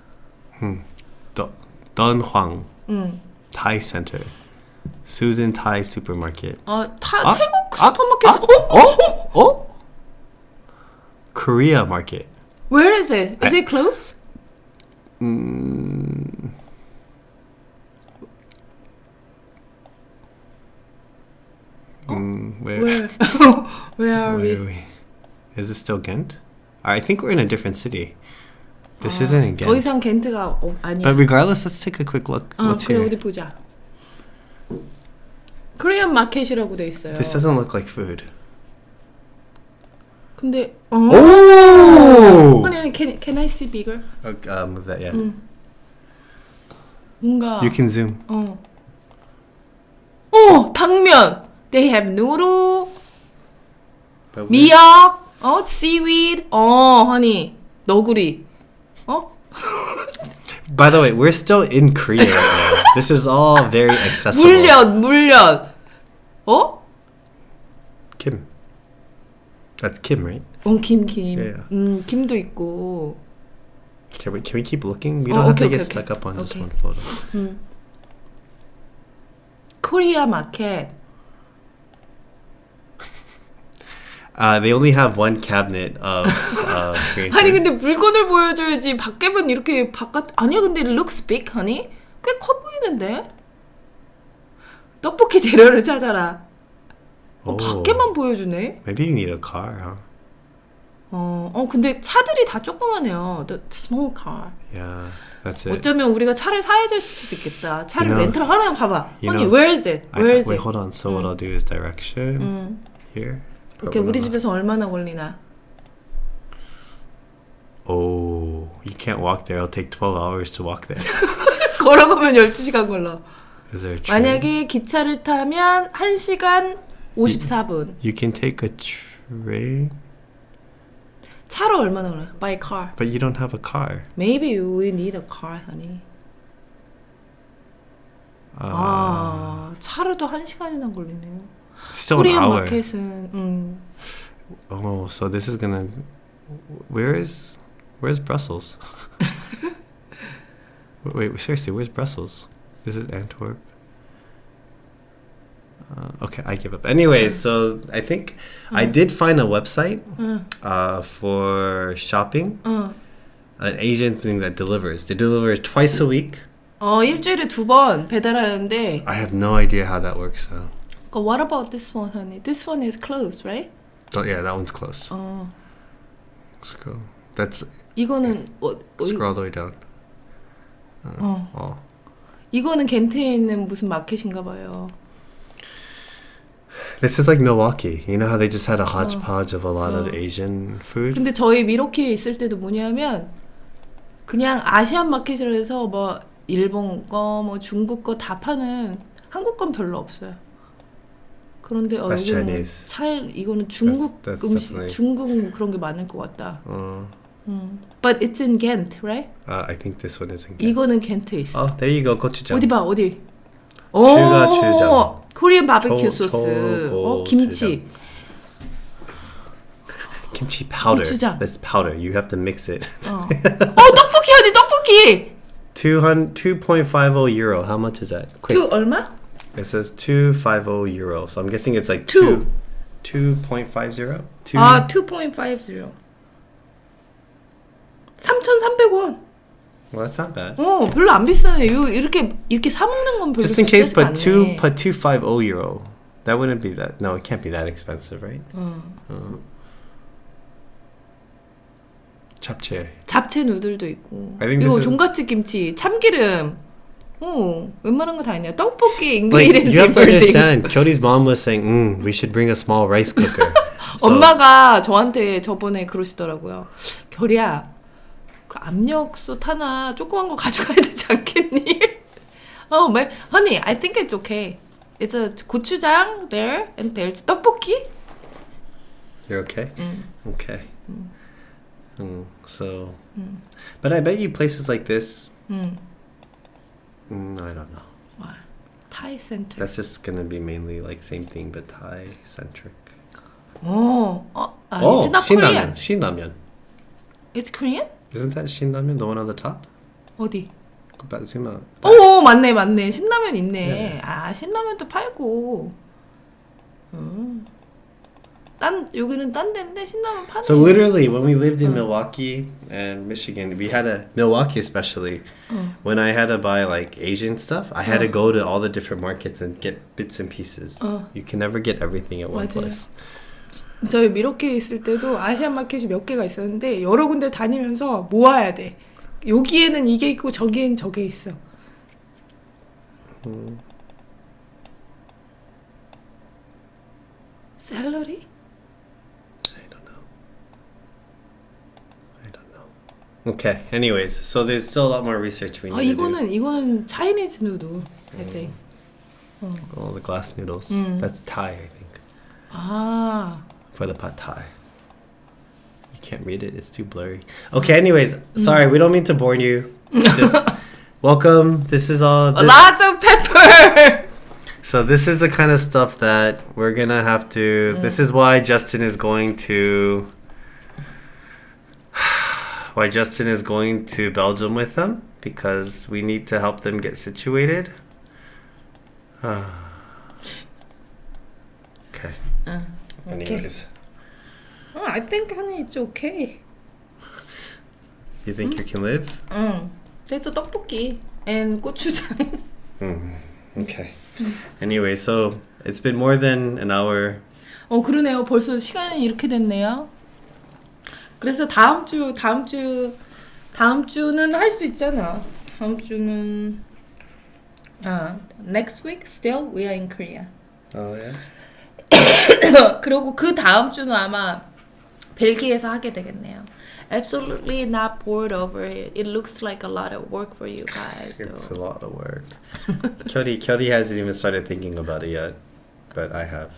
Speaker 1: Dunhuang Thai Center, Susan Thai Supermarket.
Speaker 2: 태국 슈퍼마켓.
Speaker 1: Korea Market.
Speaker 2: Where is it? Is it closed?
Speaker 1: Where?
Speaker 2: Where are
Speaker 1: Where
Speaker 2: we?
Speaker 1: are we? Is it still Ghent? I think we're in a different city. This isn't in
Speaker 2: 더
Speaker 1: Ghent.
Speaker 2: 이상 겐트가 아니야.
Speaker 1: But regardless, let's take a quick look. What's
Speaker 2: 그래
Speaker 1: here?
Speaker 2: 어디 보자. 코리안 마켓이라고 돼 있어요.
Speaker 1: This doesn't look like food.
Speaker 2: 근데
Speaker 1: Oh!
Speaker 2: 아니 can I see bigger?
Speaker 1: Move that, yeah.
Speaker 2: 뭔가
Speaker 1: You can zoom.
Speaker 2: 당면. They have noodle,
Speaker 1: But
Speaker 2: 미역, seaweed, honey, 너구리.
Speaker 1: By the way, we're still in Korea right now. This is all very accessible.
Speaker 2: 물엿.
Speaker 1: Kim. That's Kim, right?
Speaker 2: 김.
Speaker 1: Yeah.
Speaker 2: 김도 있고.
Speaker 1: Can we keep looking? We don't have to
Speaker 2: okay,
Speaker 1: get
Speaker 2: okay.
Speaker 1: stuck up on just
Speaker 2: Okay.
Speaker 1: one photo.
Speaker 2: 코리아 마켓.
Speaker 1: They only have one cabinet of Korean
Speaker 2: 아니
Speaker 1: food.
Speaker 2: 근데 물건을 보여줘야지. 밖에만 이렇게 아니야 근데 it looks big, honey. 꽤 커 보이는데. 떡볶이 재료를 찾아라. 밖에만 보여주네.
Speaker 1: Maybe you need a car, huh?
Speaker 2: 근데 차들이 다 조그마네요. The small car.
Speaker 1: Yeah, that's it.
Speaker 2: 어쩌면 우리가 차를 사야 될 수도 있겠다. 차를 렌트를 하나 봐봐.
Speaker 1: you
Speaker 2: 아니,
Speaker 1: know,
Speaker 2: where is it? Where is
Speaker 1: wait,
Speaker 2: it?
Speaker 1: hold on. So what I'll do is direction here.
Speaker 2: 오케이, 우리 집에서 얼마나 걸리나?
Speaker 1: Oh, you can't walk there. It'll take 12 hours to walk there.
Speaker 2: 걸어가면 12시간 걸려.
Speaker 1: Is there a train?
Speaker 2: 만약에 기차를 타면 1시간 54분.
Speaker 1: You can take a train,
Speaker 2: 차로 얼마나 걸려? By car.
Speaker 1: but you don't have a car.
Speaker 2: Maybe we need a car, honey. 차로도 1시간이나 걸리네요.
Speaker 1: Still an
Speaker 2: 코리안
Speaker 1: hour.
Speaker 2: 마켓은
Speaker 1: Oh, so this is gonna. Where's Brussels? Wait, seriously, where's Brussels? This is Antwerp. Okay, I give up. Anyway, so I think I did find a website for shopping. An Asian thing that delivers. They deliver twice a week.
Speaker 2: 일주일에 2번 배달하는데.
Speaker 1: I have no idea how that works. So.
Speaker 2: What about this one, honey? This one is closed, right?
Speaker 1: Oh, yeah, that one's close. Let's go. That's
Speaker 2: 이거는
Speaker 1: scroll all the way down.
Speaker 2: 이거는 겐트에 있는 무슨 마켓인가 봐요.
Speaker 1: This is like Milwaukee. You know how they just had a hodgepodge of a lot of Asian food?
Speaker 2: 근데 저희 미로키에 있을 때도 뭐냐면 그냥 아시안 마켓이라 해서 뭐 일본 거, 뭐 중국 거 다 파는 한국 건 별로 없어요. 그런데
Speaker 1: That's
Speaker 2: 여기는
Speaker 1: Chinese.
Speaker 2: 이거는 중국
Speaker 1: That's
Speaker 2: 음식,
Speaker 1: definitely-
Speaker 2: 중국 그런 게 많을 것 같다. But it's in Ghent, right?
Speaker 1: I think this one is in Ghent.
Speaker 2: 이거는 겐트에 있어.
Speaker 1: Oh, there you go. 고추장.
Speaker 2: 어디 봐, 어디?
Speaker 1: 추가추장.
Speaker 2: 코리안 바베큐
Speaker 1: 조-
Speaker 2: 소스.
Speaker 1: 조-
Speaker 2: 김치.
Speaker 1: Kimchi powder.
Speaker 2: 고추장.
Speaker 1: That's powder. You have to mix it.
Speaker 2: 떡볶이 언니 떡볶이.
Speaker 1: 2.50 euro. How much is that? Quick.
Speaker 2: 투 얼마?
Speaker 1: It says 250 euro. So I'm guessing it's like
Speaker 2: Two.
Speaker 1: 2.50.
Speaker 2: 2.50. 3,300원.
Speaker 1: Well, that's not bad.
Speaker 2: 별로 안 비싸네. 이렇게 사 먹는 건 별로
Speaker 1: Just in case,
Speaker 2: 비싸지
Speaker 1: put
Speaker 2: 않네.
Speaker 1: 250 euro. That wouldn't be that. No, it can't be that expensive, right? 잡채.
Speaker 2: 잡채 누들도 있고.
Speaker 1: I think
Speaker 2: 이거
Speaker 1: this is-
Speaker 2: 종갓집 김치, 참기름. 웬만한 거 다 있네요. 떡볶이
Speaker 1: Like,
Speaker 2: ingredients
Speaker 1: you have to
Speaker 2: everything.
Speaker 1: understand. Kyoti's mom was saying, we should bring a small rice cooker. So-
Speaker 2: 엄마가 저한테 저번에 그러시더라고요. 결이야, 그 압력솥 하나 조그만 거 가져가야 되지 않겠니? honey, I think it's okay. It's a 고추장 there and there's 떡볶이.
Speaker 1: You're okay? Okay. But I bet you places like this, I don't know.
Speaker 2: 와, Thai center.
Speaker 1: That's just going to be mainly like same thing, but Thai-centric.
Speaker 2: It's not Korean.
Speaker 1: Shinramen.
Speaker 2: It's Korean?
Speaker 1: Isn't that Shinramen, the one on the top?
Speaker 2: 어디? 맞네. 신라면 있네. 신라면도 팔고. 여기는 딴 데인데 신라면 파네.
Speaker 1: So literally, when we lived in Milwaukee and Michigan, we had Milwaukee especially, when I had to buy like Asian stuff, I had to go to all the different markets and get bits and pieces. You can never get everything at one
Speaker 2: 맞아요.
Speaker 1: place.
Speaker 2: 저희 미러키에 있을 때도 아시안 마켓이 몇 개가 있었는데 여러 군데 다니면서 모아야 돼. 여기에는 이게 있고 저기에는 저게 있어. 샐러리?
Speaker 1: I don't know. Okay. Anyways, so there's still a lot more research we need to do.
Speaker 2: 이거는 Chinese noodle, I think.
Speaker 1: All the glass noodles. That's Thai, I think. For the pad Thai. You can't read it. It's too blurry. Okay. Anyways, sorry. We don't mean to bore you. Just welcome. This is all.
Speaker 2: Lots of pepper.
Speaker 1: So this is the kind of stuff that we're gonna have to. This is why Justin is going to. Why Justin is going to Belgium with them, because we need to help them get situated. Okay. Anyways,
Speaker 2: I think honey, it's okay.
Speaker 1: you think you can live?
Speaker 2: 그래서 떡볶이 and 고추장.
Speaker 1: Okay. Anyway, so it's been more than an hour.
Speaker 2: 그러네요. 벌써 시간이 이렇게 됐네요. 그래서 다음 주는 할 수 있잖아. 다음 주는 next week still we are in Korea.
Speaker 1: Oh yeah.
Speaker 2: 그리고 그 다음 주는 아마 벨기에에서 하게 되겠네요. Absolutely not bored over it. It looks like a lot of work for you guys.
Speaker 1: It's a lot of work. Kyoti hasn't even started thinking about it yet, but I have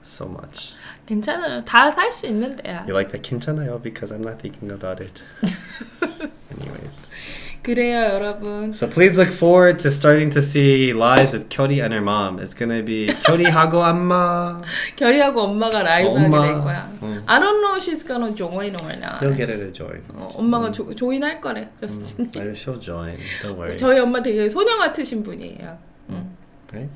Speaker 1: so much.
Speaker 2: 괜찮아요. 다 살 수 있는 데야.
Speaker 1: You like that 괜찮아요 because I'm not thinking about it. Anyways.
Speaker 2: 그래요, 여러분.
Speaker 1: So please look forward to starting to see lives with Kyoti and her mom. It's gonna be Kyoti하고 엄마.
Speaker 2: 결이하고 엄마가 라이브
Speaker 1: 엄마.
Speaker 2: 하게 될 거야. I don't know if she's gonna join or not.
Speaker 1: He'll get her to join.
Speaker 2: 엄마가 조인 할 거래, 저스틴.
Speaker 1: She'll join. Don't worry.
Speaker 2: 저희 엄마 되게 소녀 같으신 분이에요.
Speaker 1: Right?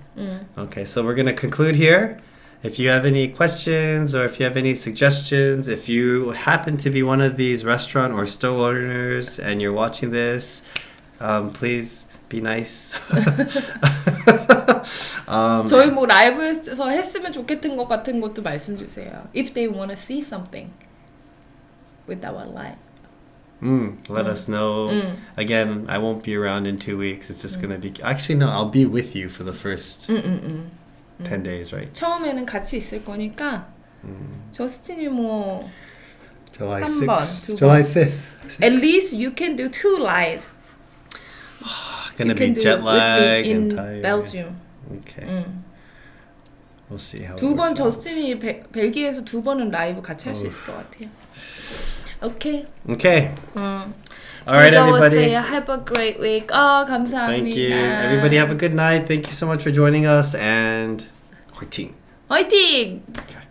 Speaker 1: Okay, so we're gonna conclude here. If you have any questions or if you have any suggestions, if you happen to be one of these restaurant or store owners and you're watching this, please be nice.
Speaker 2: 저희 뭐 라이브에서 했으면 좋겠는 것 같은 것도 말씀 주세요. If they want to see something with our live.
Speaker 1: Let us know. Again, I won't be around in 2 weeks. It's just gonna be. Actually, no, I'll be with you for the first 10 days, right?
Speaker 2: 처음에는 같이 있을 거니까 저스틴이 뭐
Speaker 1: July
Speaker 2: 한 번,
Speaker 1: 6th.
Speaker 2: 두
Speaker 1: July
Speaker 2: 번.
Speaker 1: 5th.
Speaker 2: At least you can do 2 lives.
Speaker 1: Gonna
Speaker 2: You
Speaker 1: be
Speaker 2: can do
Speaker 1: jet
Speaker 2: it with me
Speaker 1: lag
Speaker 2: in
Speaker 1: and tired.
Speaker 2: Belgium.
Speaker 1: Okay. We'll see how.
Speaker 2: 두
Speaker 1: it
Speaker 2: 번
Speaker 1: works out.
Speaker 2: 저스틴이 벨기에에서 2번은 라이브 같이 할 수 있을 것 같아요. 오케이.
Speaker 1: Okay. All right, everybody.
Speaker 2: Have a great week. 감사합니다.
Speaker 1: Thank you. Everybody have a good night. Thank you so much for joining us and 화이팅.
Speaker 2: 화이팅!
Speaker 1: Okay.